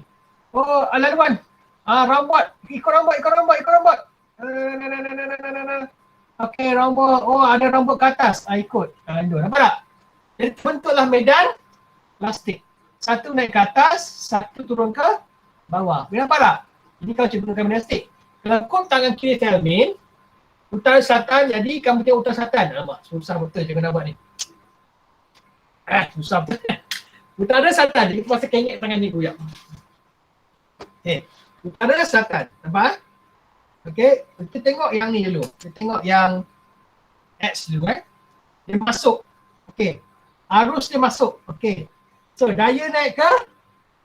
Oh, laluan. Rambut. Ikut rambut. Okey, rombak. Oh, ada rombak ke atas. Ikut. Dua. Nampak tak? Jadi bentuklah medan plastik. Satu naik ke atas, satu turun ke bawah. Boleh nampak tak? Ini kalau cikgu gunakan medan plastik. Kelengkung tangan kiri Telmin, utara selatan, jadi kamu tengok utara selatan. Alamak, susah betul cikgu nak buat ni. Susah betul. Utara selatan, jadi kita kengek tangan ni goyak. Okay. Utara selatan. Nampak? Okey, kita tengok yang ni dulu. Kita tengok yang X dulu Dia masuk. Okey. Arus dia masuk. Okey. So daya naik ke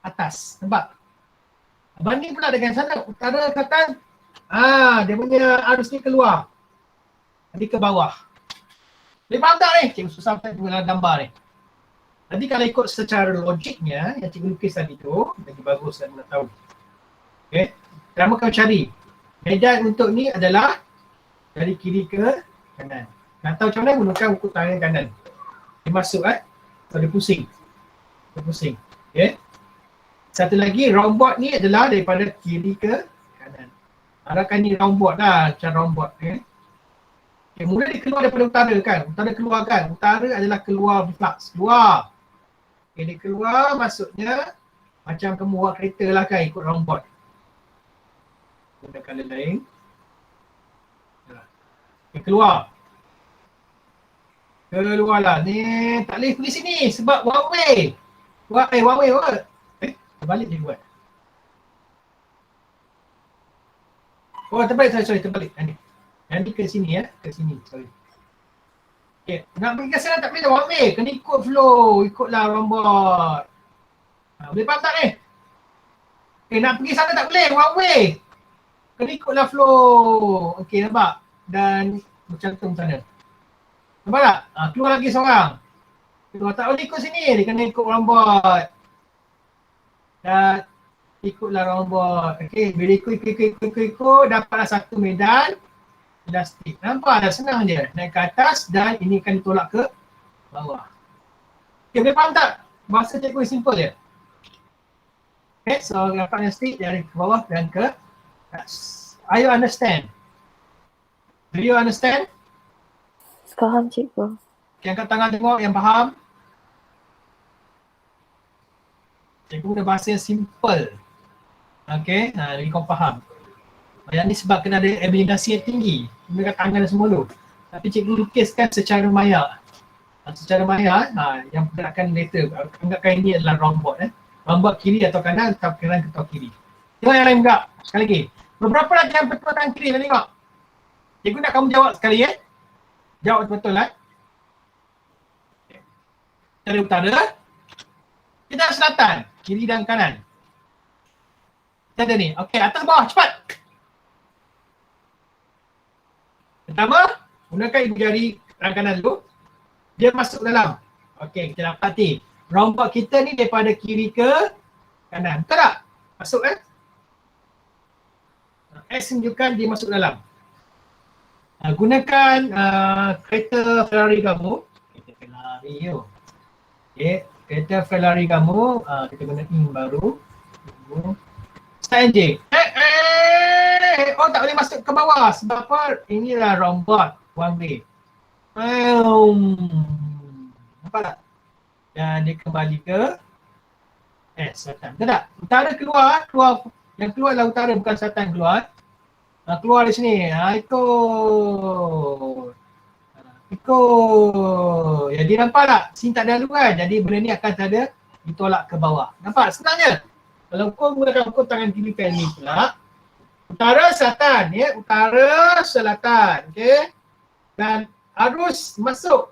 atas. Nampak? Banding pula dengan sana. Utara selatan. Dia punya arus ni keluar. Jadi ke bawah. Boleh faham tak ni? Cikgu susah dalam gambar ni. Jadi kalau ikut secara logiknya yang cikgu lukis tadi tu, lagi bagus dan nak tahu. Okey. Pertama kau cari. Medan untuk ni adalah dari kiri ke kanan. Nak tahu macam mana gunakan ukur tangan kanan. Dia masuk so dia pusing. Dia pusing. Okay. Satu lagi rombot ni adalah daripada kiri ke kanan. Harapkan ni rombot lah, macam rombot. Okay. Mula dia keluar daripada utara kan. Utara keluar kan. Utara adalah keluar flux. Keluar. Okay, dia keluar maksudnya macam kamu buat kereta lah kan ikut rombot. Guna colour lain. Okay, keluar. Keluar lah. Ni tak boleh pergi sini sebab one way. One way what? Terbalik dia buat. Oh terbalik, sorry terbalik. Yang ni ke sini ke sini, sorry. Okay, nak pergi ke sana tak boleh one way. Kena ikut flow, ikutlah rombot. Boleh faham tak ni? Okay, nak pergi sana tak boleh, one way. Kena ikutlah flow. Okey, nampak? Dan bercantum sana. Nampak tak? Keluar lagi seorang. Keluar tak boleh ikut sini, dia kena ikut rombot. Dan ikutlah rombot. Okey, bila ikut, dapatlah satu medan plastik. Nampak dah senang je. Naik ke atas dan ini akan ditolak ke bawah. Okey, boleh faham tak? Bahasa cikgu simple je. Okay, so dapat plastik dari ke bawah dan ke Are you understand? Do you understand? Faham cikgu. Okay, angkat tangan tengok yang faham. Cikgu guna bahasa yang simple. Okay, jadi kau faham. Yang ni sebab kena ada abilitasi yang tinggi. Gunakan tangan dan semua tu. Tapi cikgu lukiskan secara maya. Secara maya, yang pergerakan later. Anggapkan ini adalah rombot. Rombot kiri atau kanan atau kanan atau kiri. Tengok yang lain juga. Sekali lagi. Beberapa lagi yang betul tangan kiri nak tengok. Cikgu nak kamu jawab sekali Jawab betul Dari utara. Kita ada selatan. Kiri dan kanan. Kita ada ni. Okey, atas bawah cepat. Pertama, gunakan ibu jari tangan kanan dulu. Dia masuk dalam. Okey, kita dapati. Rombot kita ni daripada kiri ke kanan. Betul tak? Masuk X tunjukkan dia masuk dalam. Gunakan kereta Ferrari kamu. Kereta Ferrari Okay, kereta Ferrari kamu. Kita guna in baru. Start engine. Oh tak boleh masuk ke bawah. Sebab apa? Inilah rombot one way. Nampak tak? Dan dia kembali ke selatan. Betul tak? Utara keluar. Yang keluar adalah utara bukan selatan keluar. Keluar dari sini. Ikut. Jadi nampak tak? Sini tak ada lalu kan? Jadi benda ni akan ada ditolak ke bawah. Nampak? Senangnya. Kalau kau menggunakan ukur tangan kiri ni pula. Utara selatan. Utara selatan. Okay. Dan arus masuk.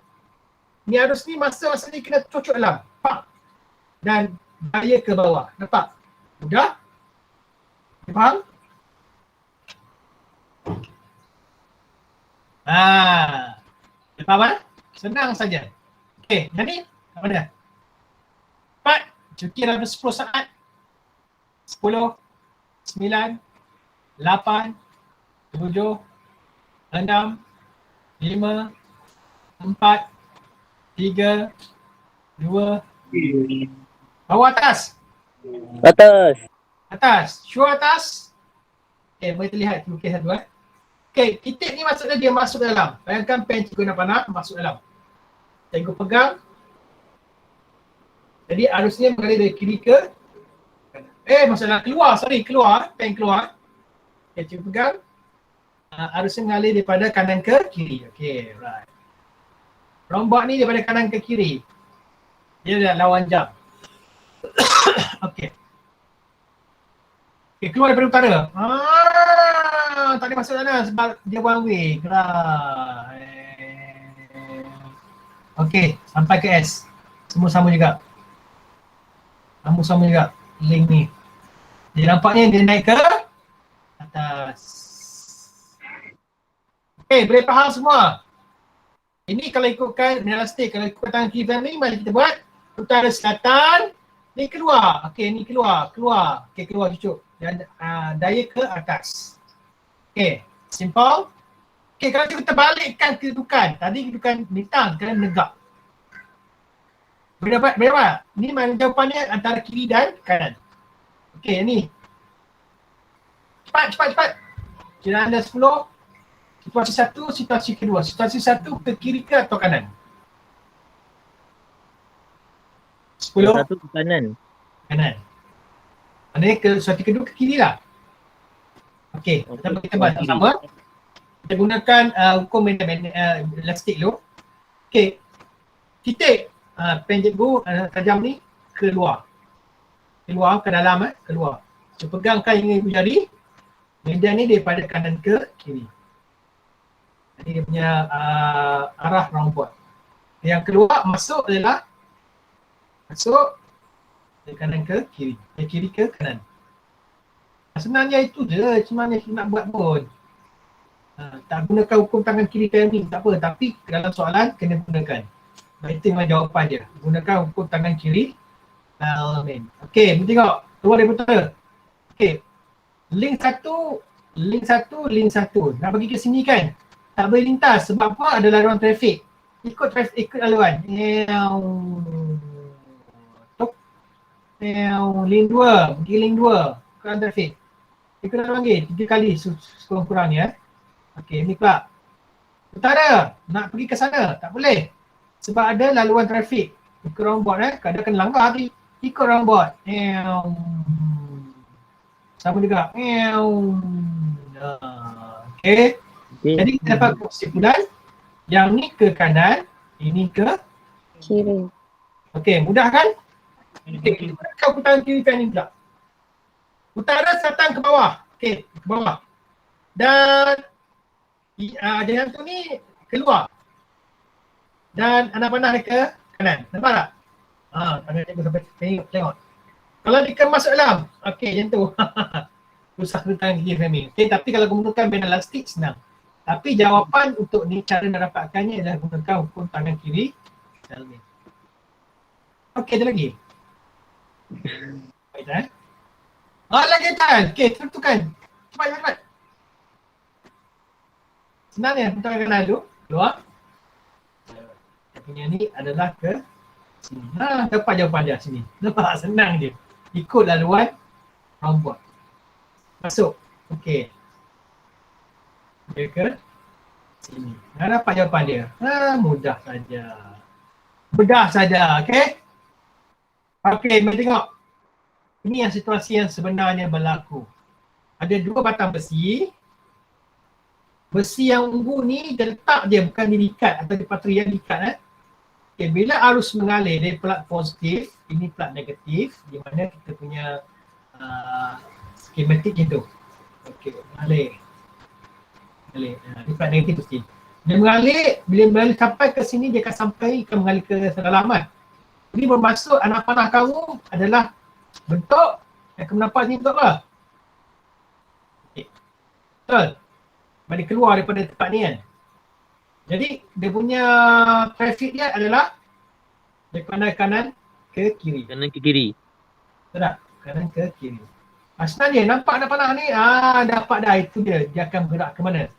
Ni arus ni masuk ni kena cocok dalam. Faham? Dan daya ke bawah. Nampak? Mudah? Faham? Faham Senang saja. Okey, jadi apa dia? 4, cuti dalam 10 saat. 10, 9, 8, 7, 6, 5, 4, 3, 2, bawah atas. Atas. Atas. Sure atas. Boleh terlihat lukis satu Okay, titik ni maksudnya dia masuk dalam. Bayangkan pen cikgu nak panah masuk dalam. Cikgu pegang. Jadi arusnya mengalir dari kiri ke kanan. Maksudnya keluar. Pen keluar. Okay, cikgu pegang. Arusnya mengalir daripada kanan ke kiri. Okay, right. Rombak ni daripada kanan ke kiri. Dia dah lawan jam. Okay. Okay, keluar daripada utara. Tak boleh masuk sana sebab dia one way. Keras. Okay, sampai ke S. Semua sama juga. Sama juga link ni. Dia nampaknya dia naik ke atas. Okay, boleh faham semua? Ini kalau ikutkan elastik, kalau ikutkan tangan kiri dan ni, mari kita buat utara selatan. Ni keluar. Okay, ni keluar. Okay, keluar cucuk. Dan daya ke atas. Okay, simple. Okay, kalau kita balikkan kedudukan. Tadi kedudukan bintang, kena menegak. Boleh dapat? Ni mana jawapannya antara kiri dan kanan. Okay, ni. Cepat. Kira anda 10. Situasi 1, situasi kedua. Situasi 1 ke kiri ke atau kanan? 10. Satu ke kanan. Kanan. Maknanya ke situasi kedua ke kiri lah. Okay, kita buat sama. Kita gunakan hukum elastik dulu. Okay, titik pen cikgu tajam ni keluar ke dalam keluar. So pegangkan hingga ibu jari. Medan ni daripada kanan ke kiri. Ini dia punya arah rombot. Yang keluar masuk adalah masuk dari kanan ke kiri. Dari kiri ke kanan. Sebenarnya itu je, macam mana kita nak buat pun. Tak gunakan hukum tangan kiri kanan ni, tak apa. Tapi dalam soalan kena gunakan. Itu memang jawapan dia. Gunakan hukum tangan kiri. Okey, tengok. Keluar dari utara. Okey. Link satu. Nak pergi ke sini kan? Tak boleh lintas. Sebab apa? Ada laluan trafik. Ikut laluan. Link 2. Pergi link 2. Laluan trafik. Ikut laluan lagi. 3 kali sekurang-kurangnya. Okey, ni pula. Utara. Nak pergi ke sana. Tak boleh. Sebab ada laluan trafik. Ikut rombot kadang kena langgar lagi. Ikut rombot. Sama juga. Okey. Jadi kita dapat kesimpulan. Yang ni ke kanan. Ini ke Kiri. okey, mudah kan? Okey, kita gunakan putaran kiri pen ni pula. Utara selatan ke bawah. Okey, ke bawah. Dan jangan tu ni keluar. Dan anak panah dia ke kanan. Nampak tak? Tangan cikgu sampai tengok. Kalau dia kan masuk dalam. Okey, macam tu. Susah guna tangan kiri pen ni. Okey, tapi kalau gunakan band elastik senang. Tapi jawapan untuk ni cara nak dapatkannya adalah gunakan hukum tangan kiri dalam ni. Okey, ada lagi? Baik dah. Lagi kan? Okey, tentukan. Cepat. Senang ya, tangan kanan dulu. Keluar. Punya ni adalah ke sini. Dapat jawapan dia sini. Nampak senang je. Ikut laluan rombot. Masuk. Okey. Dia ke sini. Dapat jawapan dia. Mudah saja. Okey. Okey, mari tengok. Ini yang situasi yang sebenarnya berlaku. Ada 2 batang besi. Besi yang ungu ni dia letak je, bukan diikat atau dipatri yang diikat. Okay, bila arus mengalir dari plat positif, ini plat negatif, di mana kita punya skematik itu. Okey, mengalir. Ini plat negatif mesti. Dia mengalir, bila mengalir sampai ke sini, dia akan mengalir ke kedalaman. Jadi bermaksud anak panah kamu adalah bentuk yang kamu nampak ni, betul lah. Okay. Betul. Balik keluar daripada tempat ni kan. Jadi dia punya trafik dia adalah daripada kanan ke kiri. Kanan ke kiri. Betul tak? Kanan ke kiri. Sebenarnya nampak anak panah ni, dapat dah, itu dia. Dia akan bergerak ke mana?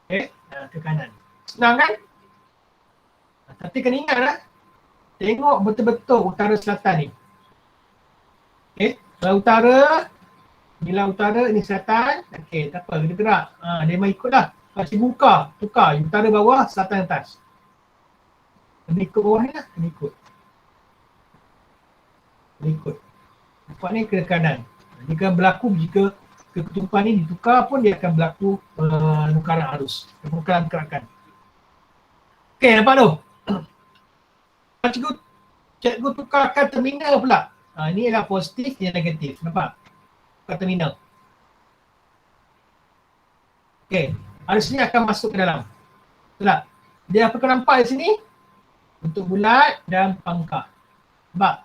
Okay, ke kanan. Senang kan? Tapi kena ingat lah. Tengok betul-betul utara selatan ni. Okay, kalau utara Inilah utara, ini selatan. Okey, tak apa, kita gerak. Dia main ikut lah. Kalau cikgu tukar. Utara bawah, selatan atas. Kena ikut bawah ni lah, kena ikut. Kena ikut. Tempat ni ke kanan. Dia akan berlaku jika ketutupan ni ditukar pun dia akan berlaku penukaran arus. Penukaran gerakan. Okey, nampak tu? Cikgu tukarkan terminal pula. Ini adalah positif, ini negatif. Nampak? Tukar terminal. Okey, arus ni akan masuk ke dalam. Betul tak? Dia apa kau nampak di sini? Bentuk bulat dan pangkah. Nampak?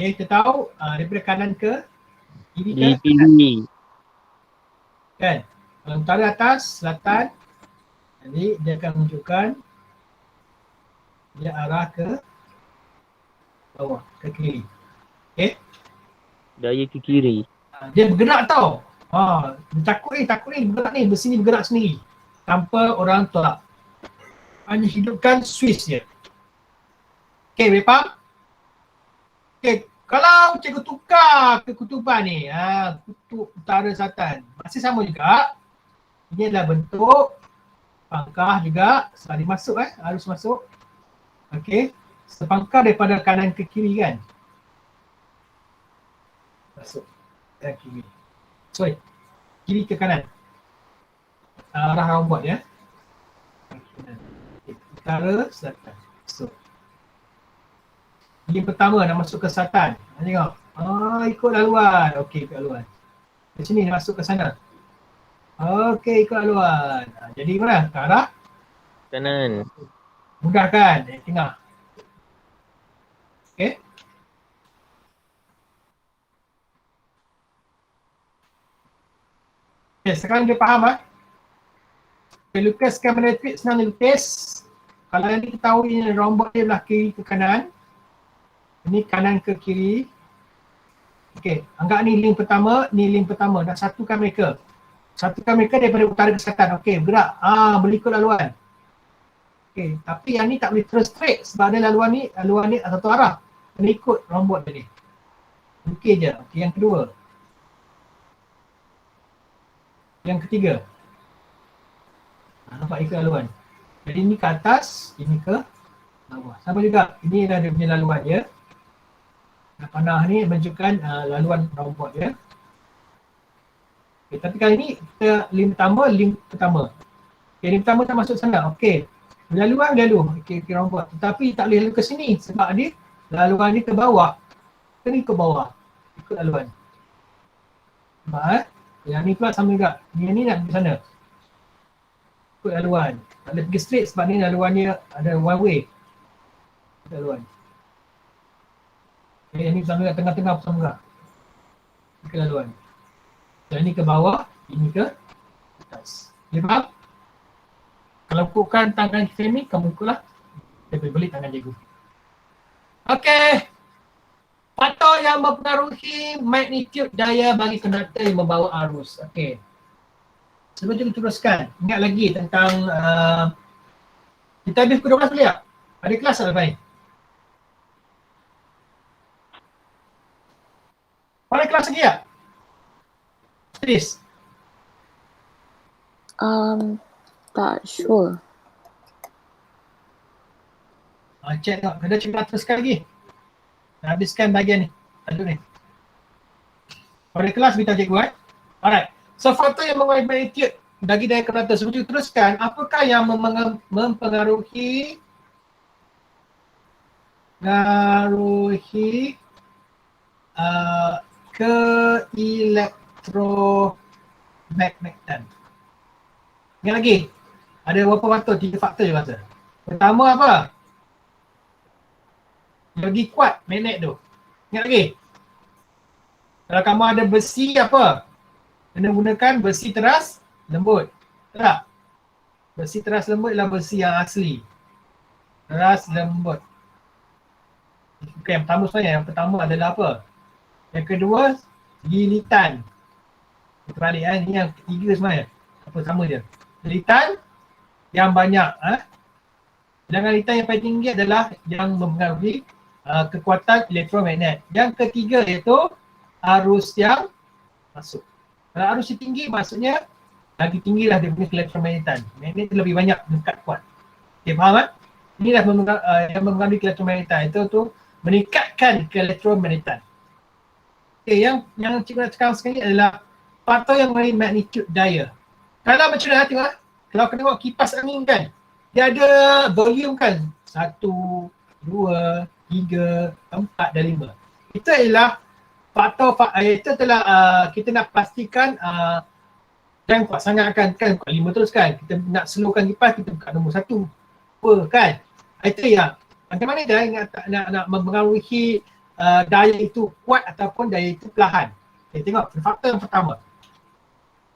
Okey, kita tahu daripada kanan ke kiri ke Kiri. kan? Kalau utara atas, selatan, jadi dia akan menunjukkan dia arah ke bawah, ke kiri. Okey? Daya ke kiri. Dia bergerak tau. Takut ni bergerak ni, besi ni bergerak sendiri tanpa orang tolak. Hanya hidupkan switch je. Okey, boleh faham? Okey, kalau cikgu tukar ke kutuban ni, kutub utara selatan, masih sama juga. Ini adalah bentuk pangkah juga, sekali masuk arus masuk. Okey, sepangkah daripada kanan ke kiri kan. Masuk ke kiri. Sorry, kiri ke kanan. Arah robot ya. Okay. Utara, selatan. So, ini pertama nak masuk ke selatan. Tengok. Ikut laluan. Okey, ikut laluan. Di sini nak masuk ke sana. Okey, ikut laluan. Jadi mana? Ke arah? Kanan. Mudah kan? Tengah. Okey. Okay, sekarang dia faham lukiskan matrik senang dilukis. Kalau nanti kita tahu ini rombak dia belah kiri ke kanan. Ini kanan ke kiri. Okey, anggap ni link pertama, ni link pertama. Nak satukan mereka. Satukan mereka daripada utara ke selatan. Okey, bergerak. Boleh ikut laluan. Okey, tapi yang ni tak boleh terus straight sebab ada laluan ni satu arah. Kena ikut rombak tadi. Okey je. Okey, yang kedua. Yang ketiga. Nampak ikut laluan. Jadi ini ke atas, ini ke bawah. Sama juga. Ini adalah dia punya laluan dia. Panah ni menunjukkan laluan robot dia. Okay, tapi kali ni kita link pertama. Okay, link pertama tak masuk sana. Okey. Laluan lalu. Okey, robot. Tetapi tak boleh lalu ke sini sebab dia laluan ni ke bawah. Kena ke bawah. Ikut laluan. Nampak Yang ni pula sama juga. Yang ni nak pergi sana. Ikut laluan. Tak boleh pergi straight sebab ni laluan dia ada one way. Ikut laluan. Okay, yang ni sama juga, tengah-tengah sama juga. Ikut laluan. Yang ni ke bawah, ini ke atas. Dia faham? Kalau ikutkan tangan kita ni, kamu ikutlah. Dia boleh beli tangan cikgu. Okey. Faktor yang mempengaruhi magnitude daya bagi konduktor yang membawa arus. Okey. Sebelum kita teruskan, ingat lagi tentang kita habis pukul 12 boleh tak? Ada kelas tak lepas ni? Ada kelas lagi tak? Please. Tak sure. Check tengok, kena cikgu teruskan lagi. Dah habiskan bahagian ni. Tajuk ni. Pada kelas beritahu cikgu Alright. So faktor yang menguasai magnitude bagi daya konduktor. Sebelum teruskan, apakah yang mempengaruhi keelektromagnetan. Ingat lagi, ada berapa faktor? 3 faktor je rasa. Pertama apa? Lagi kuat magnet tu. Ingat lagi? Kalau kamu ada besi apa? Kena gunakan besi teras lembut. Tak? Besi teras lembut ialah besi yang asli. Teras lembut. Okay, yang pertama sebenarnya. Yang pertama adalah apa? Yang kedua, gilitan. Kita balik ini yang ketiga sebenarnya. Apa sama je. Gilitan yang banyak. Sedangkan gilitan yang paling tinggi adalah yang mempengaruhi kekuatan elektromagnet. Yang ketiga iaitu arus yang masuk. Kalau arus dia tinggi maksudnya lagi tinggilah dia punya elektromagnetan. Magnet lebih banyak dekat kuat. Okay, faham kan? Inilah yang mempengaruhi elektromagnetan. Itu tu meningkatkan elektromagnetan. Okay, yang cikgu nak cakap sekali adalah faktor yang mengenai magnitude daya. Kalau macam mana tengok, kalau kena tengok kipas angin kan, dia ada volume kan, 1, 2, 3, 4 dan 5. Itu adalah faktor, itu adalah kita nak pastikan jangan kuat sangat kan 5 terus kan. Kita nak slowkan kipas, kita buka nombor 1. Kan? Itu yang macam mana dia nak mempengaruhi daya itu kuat ataupun daya itu perlahan. Okay, tengok faktor yang pertama.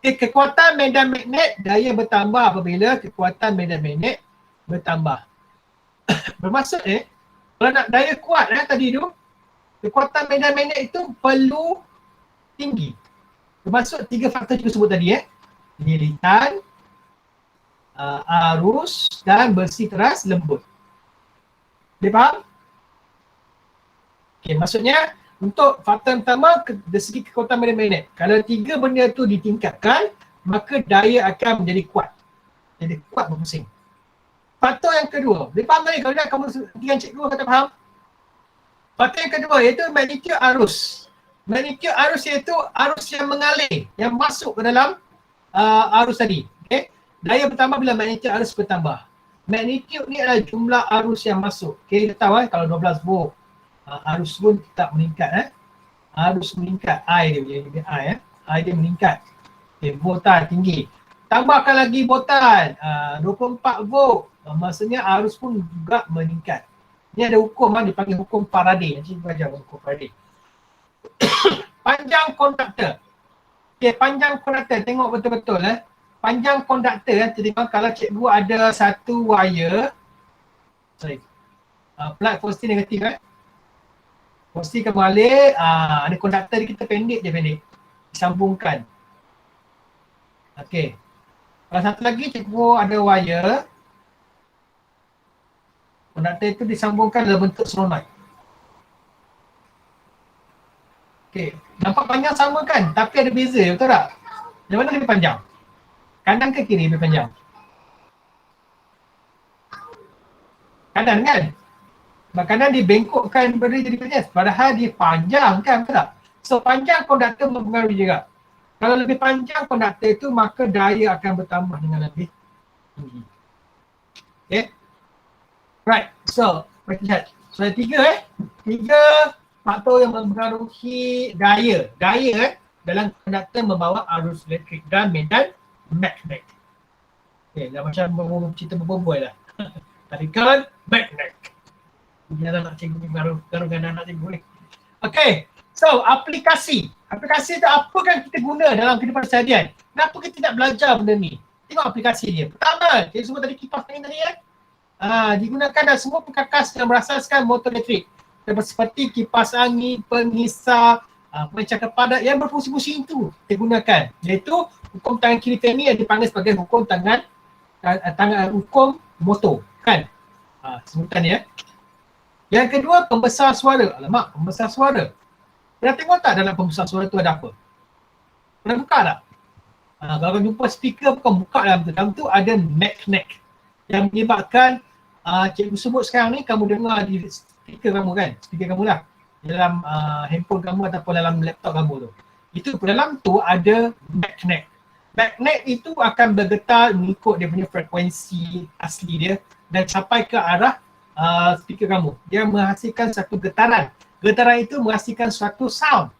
Okay, kekuatan medan magnet daya bertambah apabila kekuatan medan magnet bertambah. Bermaksud kalau nak daya kuat tadi tu, kekuatan medan magnet itu perlu tinggi. Bermaksud 3 faktor yang sebut tadi lilitan, arus dan bersih keras lembut. Dia faham? Okay, maksudnya untuk faktor pertama dari segi kekuatan medan magnet. Kalau 3 benda tu ditingkatkan, maka daya akan menjadi kuat. Jadi kuat berpusing. Faktor yang kedua, dia faham tadi kalau nak kamu dengan cikgu kata faham? Faktor yang kedua iaitu magnitude arus. Magnitude arus iaitu arus yang mengalir, yang masuk ke dalam arus tadi. Okay? Daya bertambah bila magnitude arus bertambah. Magnitude ni adalah jumlah arus yang masuk. Okay, kita tahu kalau 12 volt, arus pun tak meningkat. Arus meningkat, I dia I dia meningkat. Okay, voltan tinggi. Tambahkan lagi voltan, 24 volt, maksudnya arus pun juga meningkat. Ni ada hukum dipanggil hukum Faraday. Nanti kita belajar hukum Faraday. Panjang konduktor. Okay, panjang konduktor, tengok betul-betul panjang konduktor tengok kalau cikgu ada satu wire, plug positif negatif positif ke balik, ada konduktor kita pendek je disambungkan. Okey. Kalau satu lagi cikgu ada wire, konduktor itu disambungkan dalam bentuk solenoid. Okey, nampak panjang sama kan? Tapi ada beza, betul tak? Yang mana lebih panjang? Kanan ke kiri lebih panjang? Kanan kan? Kanan dibengkokkan benda jadi panjang, padahal dia panjang kan, betul tak? So panjang konduktor mempengaruhi juga. Kalau lebih panjang konduktor itu, maka daya akan bertambah dengan lebih tinggi. Okay? Right, so kita lihat. So ada 3 3 faktor yang mempengaruhi daya. Daya dalam konduktor membawa arus elektrik dan medan magnet. Okay, dah macam cerita berbual lah. Tarikan magnet. Jangan nak cikgu garu-garu anak cikgu ni. Okay, so aplikasi. Aplikasi tu apa kan kita guna dalam kehidupan seharian? Kenapa kita tidak belajar benda ni? Tengok aplikasi dia. Pertama, kita semua tadi kipas angin tadi digunakan dan semua perkakas yang berasaskan motor elektrik. Seperti kipas angin, penghisap, pencakar padat yang berfungsi-fungsi itu digunakan. Iaitu hukum tangan kiri Fermi yang dipanggil sebagai hukum tangan hukum motor. Kan? Sebutan ya. Yang kedua, pembesar suara. Alamak, pembesar suara. Pernah tengok tak dalam pembesar suara tu ada apa? Pernah buka tak? Kalau jumpa speaker bukan buka dalam tu ada magnet yang menyebabkan cikgu sebut sekarang ni kamu dengar di speaker kamu kan? Speaker kamu lah. Dalam handphone kamu ataupun dalam laptop kamu tu. Itu dalam tu ada magnet. Magnet itu akan bergetar mengikut dia punya frekuensi asli dia dan sampai ke arah speaker kamu. Dia menghasilkan satu getaran. Getaran itu menghasilkan suatu sound.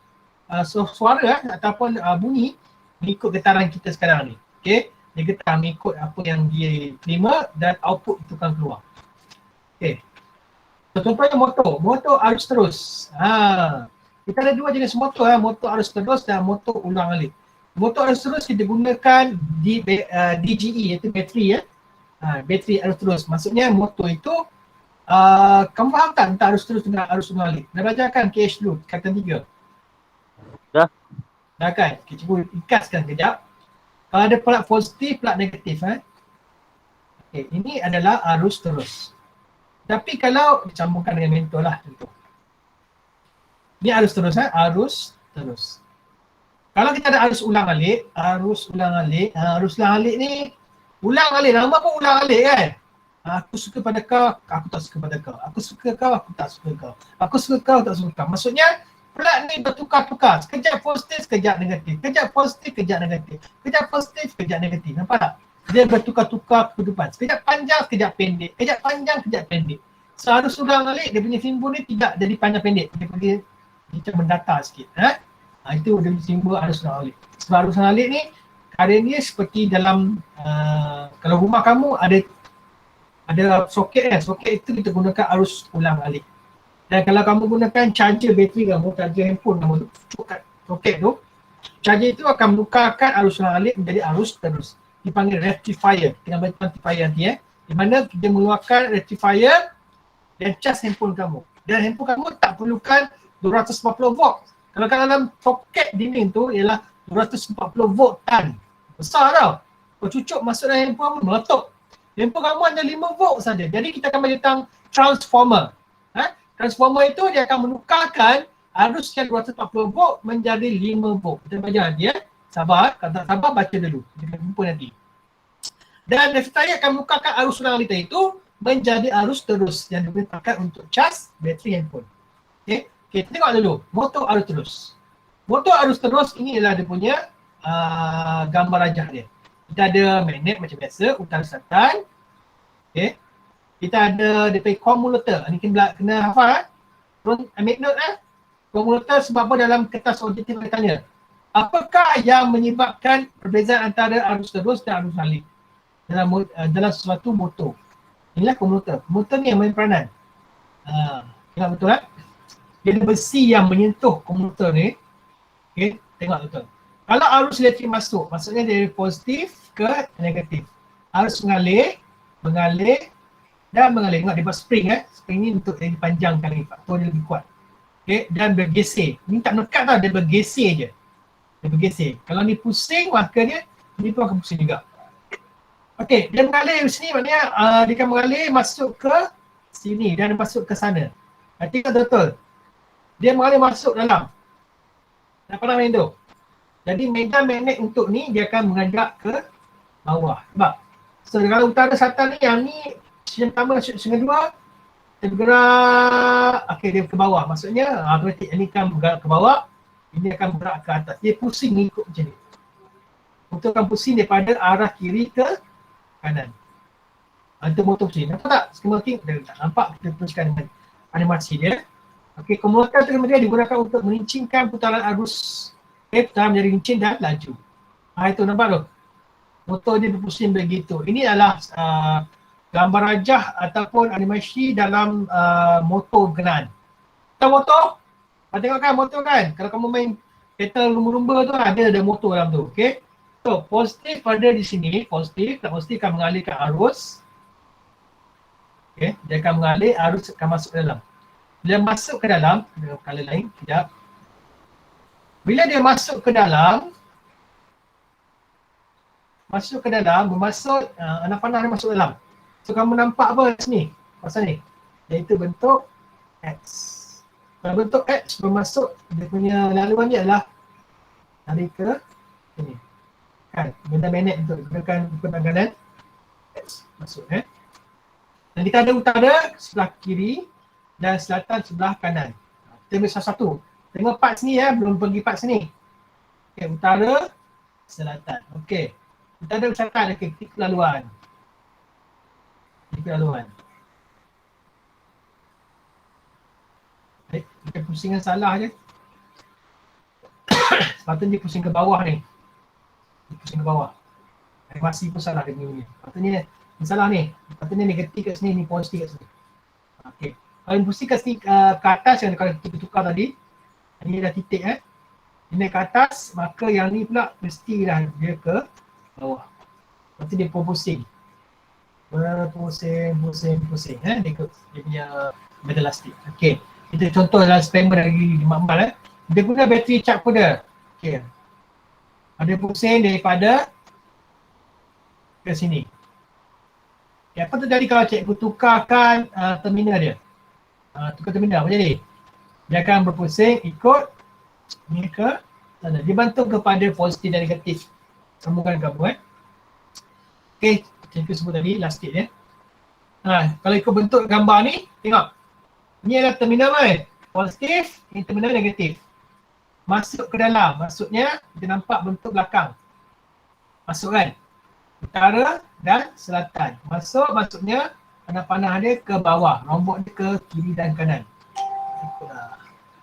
Suara ataupun bunyi mengikut getaran kita sekarang ni. Okay. Dia getar mengikut apa yang dia terima dan output itu akan keluar. Okay. So, contohnya motor. Motor arus terus. Kita ada 2 jenis motor. Motor arus terus dan motor ulang-alik. Motor arus terus kita gunakan DGE iaitu bateri bateri arus terus. Maksudnya motor itu kamu faham tak tentang arus terus dengan arus ulang-alik? Dah belajar kan KH dulu, kata 3? Dah. Dah kan? Okay, cuba ikaskan kejap. Kalau ada plug positif, plug negatif. Okay, ini adalah arus terus. Tapi kalau disambungkan dengan mentor lah. Ini arus terus. Arus terus. Kalau kita ada arus ulang alik ni ulang alik, nama pun ulang alik kan. Aku suka pada kau, aku tak suka pada kau. Aku suka kau, aku tak suka kau. Aku suka kau, tak suka kau. Maksudnya plat ni bertukar-tukar. Sekejap positif, sekejap negatif. Sekejap positif, sekejap negatif. Sekejap positif, sekejap negatif. Nampak tak? Dia bertukar-tukar kehidupan. Sekejap panjang, sekejap pendek. Sekejap panjang, sekejap pendek. So arus ulang alik, dia punya simbol ni tidak jadi panjang pendek. Dia pergi macam mendata sikit. Itu dia simbol arus ulang alik. Sebab arus ulang alik ni keadaannya seperti dalam kalau rumah kamu ada soket kan, soket itu kita gunakan arus ulang alik. Dan kalau kamu gunakan charger bateri kamu, charger handphone kamu tu, kat soket tu, charger itu akan menukarkan arus ulang alik menjadi arus terus. Dipanggil rectifier, kita baca rectifier nanti di mana kita mengeluarkan rectifier dan cas handphone kamu. Dan handphone kamu tak perlukan 240 volt. Kalau kat dalam soket dinding tu ialah 240 volt tan. Besar tau. Kau cucuk masuk dalam handphone kamu, meletup. Handphone kamu hanya 5 volt saja. Jadi kita akan tentang transformer. Transformer itu dia akan menukarkan arus yang 240 volt menjadi 5 volt. Kita baca nanti Sabar, kalau tak sabar baca dulu. Kita jumpa nanti. Dan rectifier akan menukarkan arus ulang alik itu menjadi arus terus yang dipakai untuk cas bateri handphone. Okay, kita tengok dulu motor arus terus. Motor arus terus ini adalah dia punya gambar rajah dia. Kita ada magnet macam biasa, utara selatan. Okay. Kita ada dia punya commutator. Ini kena hafal. Make note commutator sebab apa dalam kertas objektif dia tanya. Apakah yang menyebabkan perbezaan antara arus terus dan arus alik dalam sesuatu motor? Inilah komuter. Komuter ni yang main peranan. Tengok betul kan? Dia ada besi yang menyentuh komuter ni. Okay, tengok betul. Kalau arus elektrik masuk, maksudnya dari positif ke negatif. Arus mengalir dan mengalir. Tengok dia buat spring Spring ni untuk dia dipanjangkan lagi. Faktor dia lebih kuat. Okay, dan bergeser. Ni tak menekat tau, dia bergeser je. Dia bergeser. Kalau ni pusing, maka dia pun akan pusing juga. Okey, dia mengalir di sini maknanya dia akan mengalir masuk ke sini dan masuk ke sana. Tengok betul. Dia mengalir masuk dalam. Tak pernah main tu. Jadi medan magnet untuk ni dia akan mengajak ke bawah. Sebab kalau utara selatan ni, yang ni yang pertama masuk sini dua, dia bergerak, okey dia ke bawah. Maksudnya berarti ini akan bergerak ke bawah, ini akan bergerak ke atas. Dia pusing ikut macam ni. Motor akan pusing daripada arah kiri ke kanan. Itu motor pusing. Nampak tak? Schematic tak nampak, kita teruskan dengan animasi dia. Okey, komutator tu kemudian digunakan untuk merincingkan putaran arus. Putaran menjadi rincin dan laju. Itu nampak tu? Motor dia berpusing begitu. Ini adalah gambar rajah ataupun animasi dalam motor berkenaan. Tahu motor? Tengok kan motor kan? Kalau kamu main kereta lumba-lumba tu ada motor dalam tu. Okey. So, positif pada di sini, positif akan mengalirkan arus. Okay, dia akan mengalir, arus akan masuk ke dalam. Bila masuk ke dalam, ada color lain, sekejap. Bila dia masuk ke dalam, bermaksud anak panah dia masuk dalam. So, kamu nampak apa sini? Pasal ni, iaitu bentuk X. Kalau bentuk X bermaksud, dia punya laluan dia adalah lari ke sini. Kan, benda magnet untuk gunakan penanganan X masuk Dan kita ada utara sebelah kiri dan selatan sebelah kanan. Kita ambil salah satu. Tengok part sini belum pergi part sini. Okey, utara, selatan. Okey. Kita ada selatan, titik laluan. Titik laluan. Kita pusingan salah je. Sepatutnya dia pusing ke bawah ni. Pusing ke bawah. Animasi pun salah dia punya. Patutnya ni salah ni. Patutnya negatif kat sini, ni positif kat sini. Okey. Kalau pusing kat sini ke atas yang kalau kita tukar tadi, ini dah titik ini ke atas, maka yang ni pula mestilah dia ke bawah. Lepas dia pun pusing. Pusing. Dia punya metal elastik. Okey. Kita contoh dalam spammer lagi di Makmal Dia guna bateri cap powder. Okey. Ada pusing daripada ke sini. Okay, apa terjadi kalau cikgu tukarkan terminal dia? Tukar terminal, apa jadi? Dia akan berpusing ikut ni ke Dia bantu kepada positif dan negatif sambungan kamu. Okay, macam aku sebut tadi, last sikit ya. Kalau ikut bentuk gambar ni, tengok. Ini adalah terminal positif, ini terminal negatif. Masuk ke dalam, maksudnya kita nampak bentuk belakang. Masuk kan? Utara dan selatan. Masuk maksudnya panah-panah dia ke bawah, rombok dia ke kiri dan kanan. Ikutlah.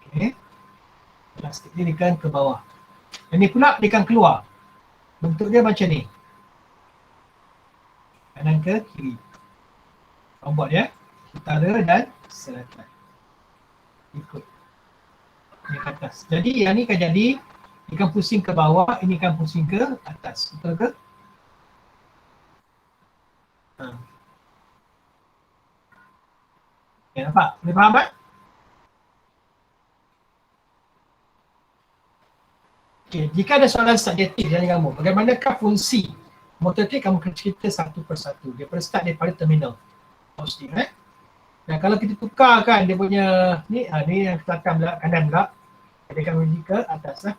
Okay. Plastik dia akan ke bawah. Yang ni pula dia akan keluar. Bentuk dia macam ni. Kanan ke kiri. Rombok dia utara dan selatan. Ikut. Ini ke atas. Jadi yang ni akan jadi, dia akan pusing ke bawah, ini akan pusing ke atas. Betul ke? Okay, nampak? Boleh faham tak? Okay, jika ada soalan subjektif dari kamu, bagaimanakah fungsi motor trik, kamu akan cerita satu persatu. Daripada start daripada terminal. Positif Dan kalau kita tukarkan dia punya ni, ni yang belakang kanan pula. Dia akan pergi ke atas lah.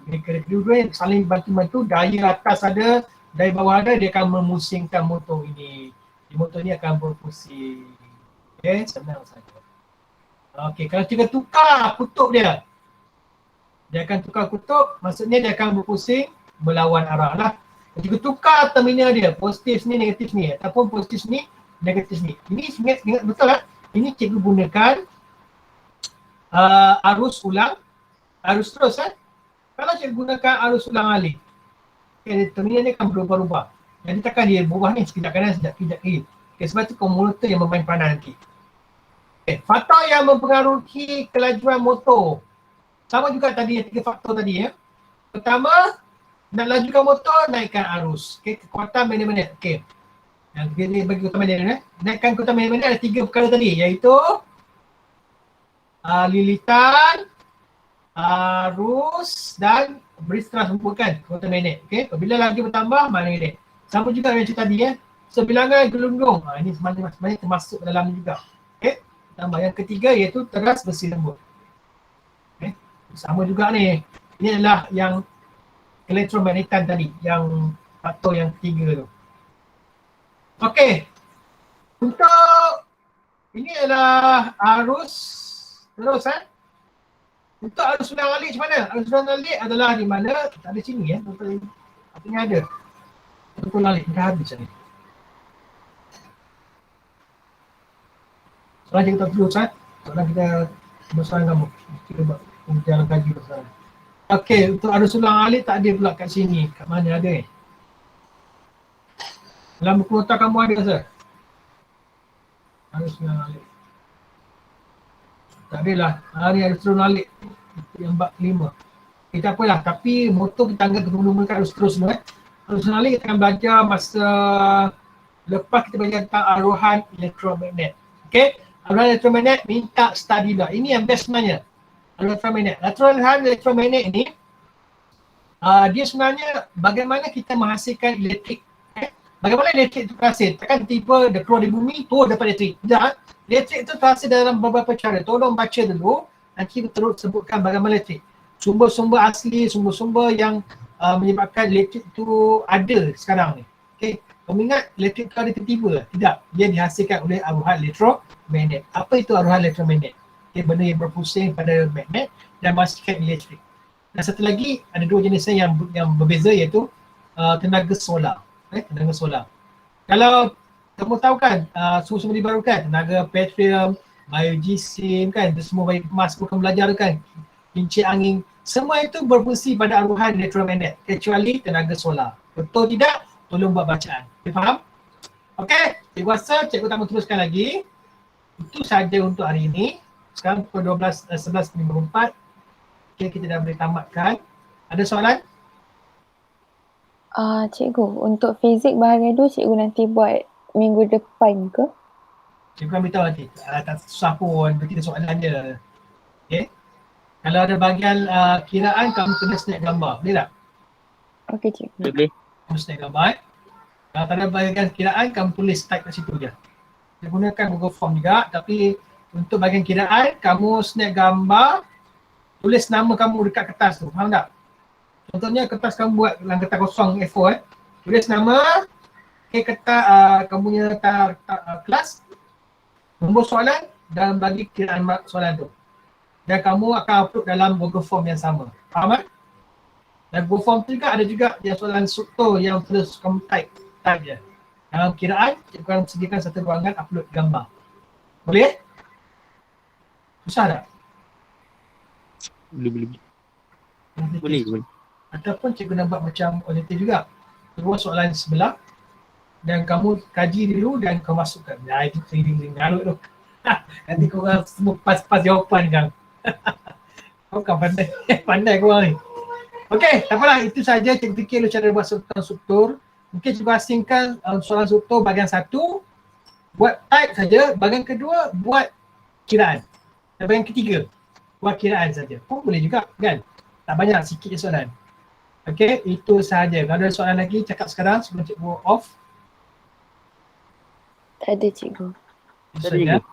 Mereka kedua-dua yang saling bantu-bantu, daya atas ada, daya bawah ada, dia akan memusingkan motor ini. Motor ni akan berpusing. Okay, senang saja. Okay, kalau kita tukar kutub dia, dia akan tukar kutub, maksudnya dia akan berpusing berlawan arah lah. Jika tukar terminal dia, positif ni, negatif ni, ataupun positif ni, negatif ni. Ini ingat betul lah. Ini cikgu gunakan arus ulang, arus terus Kalau cikgu gunakan arus ulang alik, okay, terminal ni akan berubah-ubah. Jadi takkan dia berubah ni sekejap kanan, sekejap kiri. Okay, sebab tu komulator yang memain peranan nanti. Okay, faktor yang mempengaruhi kelajuan motor. Sama juga tadi, 3 faktor tadi ya. Pertama, nak lajukan motor, naikkan arus. Okay, kekuatan magnet. Okay. Yang kita bagi kekuatan magnet. Naikkan kekuatan magnet ada 3 perkara tadi, iaitu lilitan, arus dan beristilah sempurkan kekuatan magnet. Okay. Apabila laju bertambah, magnet. Sama juga dengan cerita tadi ya. So bilangan gelundung. Ini sebenarnya termasuk dalam ni juga. Okay. Tambah yang ketiga iaitu teras besi lembut. Okay. Sama juga ni. Ini adalah yang elektromagnetan tadi. Yang faktor yang ketiga tu. Okay. Untuk ini adalah arus terus Untuk arus ulang alik macam mana? Arus ulang alik adalah di mana? Tak ada sini ya. Apa ada? Betul alik, dah habis ni. Soalan kita terus soalan kita bersoalan kamu. Kita buat jalan kaji bersoalan. Okey, untuk arus ulang alik tak ada pula kat sini. Kat mana ada Dalam buku nota kamu ada ke arus ulang alik? Tak adalah. Hari arus ulang alik yang bab 5. Tak apalah, tapi motor kita anggap menggunakan arus terus dulu Arus ulang alik kita akan belajar masa lepas kita belajar tentang aruhan elektromagnet. Okey, aruhan elektromagnet minta study lah. Ini yang best sebenarnya. Aruhan elektromagnet. Aruhan elektromagnet ni dia sebenarnya bagaimana kita menghasilkan elektrik. Bagaimana elektrik itu terhasil? Takkan tiba dia keluar di bumi, turun dapat elektrik. Tidak. Elektrik itu terhasil dalam beberapa cara. Tolong baca dulu. Nanti kita terus sebutkan bagaimana elektrik. Sumber-sumber asli, sumber-sumber yang menyebabkan elektrik itu ada sekarang ni. Okay. Kamu ingat elektrik itu ada tiba-tiba? Tidak. Dia dihasilkan oleh aruhan elektromagnet. Apa itu aruhan elektromagnet? Okay, benda yang berpusing pada magnet dan menghasilkan elektrik. Dan satu lagi, ada 2 jenis yang berbeza iaitu tenaga solar. Tenaga solar. Kalau kamu tahu kan, sumber-sumber dibarukan, tenaga petroleum, biogeosim kan, itu semua emas bukan belajar kan, kincir angin. Semua itu berfungsi pada aruhan elektromagnet kecuali tenaga solar. Betul tidak? Tolong buat bacaan. Okay, faham? Okey, cikgu rasa cikgu tak teruskan lagi. Itu saja untuk hari ini. Sekarang pukul 11.54. Okey, kita dah boleh tamatkan. Ada soalan? Cikgu, untuk fizik bahagian 2 cikgu nanti buat minggu depan ke? Cikgu akan beritahu nanti. Tak susah pun, kita soalan je. Okey. Kalau ada bahagian kiraan, kamu kena snap gambar. Boleh tak? Okey cikgu. Boleh. Kamu snap gambar. Kalau tak ada bahagian kiraan, kamu tulis type kat situ je. Kita gunakan Google Form juga, tapi untuk bahagian kiraan, kamu snap gambar tulis nama kamu dekat kertas tu, faham tak? Contohnya kertas kamu buat dalam kertas kosong A4 tulis nama, kertas kamu punya kelas, nombor soalan dan bagi kiraan soalan tu. Dan kamu akan upload dalam Google Form yang sama. Faham tak? Dan Google Form tu juga ada juga yang soalan struktur yang terus kamu type je. Dalam kiraan, cikgu akan sediakan satu ruangan upload gambar. Boleh? Susah tak? Boleh. Boleh. Ataupun cikgu nak buat macam alternatif juga. Terus soalan sebelah dan kamu kaji dulu dan kau masukkan. Ya itu sering ngarut tu. Nanti korang semua pas-pas jawapan kan. Kau kan pandai. Pandai korang ni. Okey, tak apalah. Itu saja cikgu fikir lu cara buat struktur. Mungkin cikgu asingkan soalan struktur bahagian 1. Buat type saja. Bahagian kedua, buat kiraan. Dan bahagian ketiga, buat kiraan saja. Pun boleh juga kan? Tak banyak, sikit je soalan. Okey, itu sahaja. Kalau ada soalan lagi, cakap sekarang sebelum cikgu off. Tak ada cikgu. Itu saja.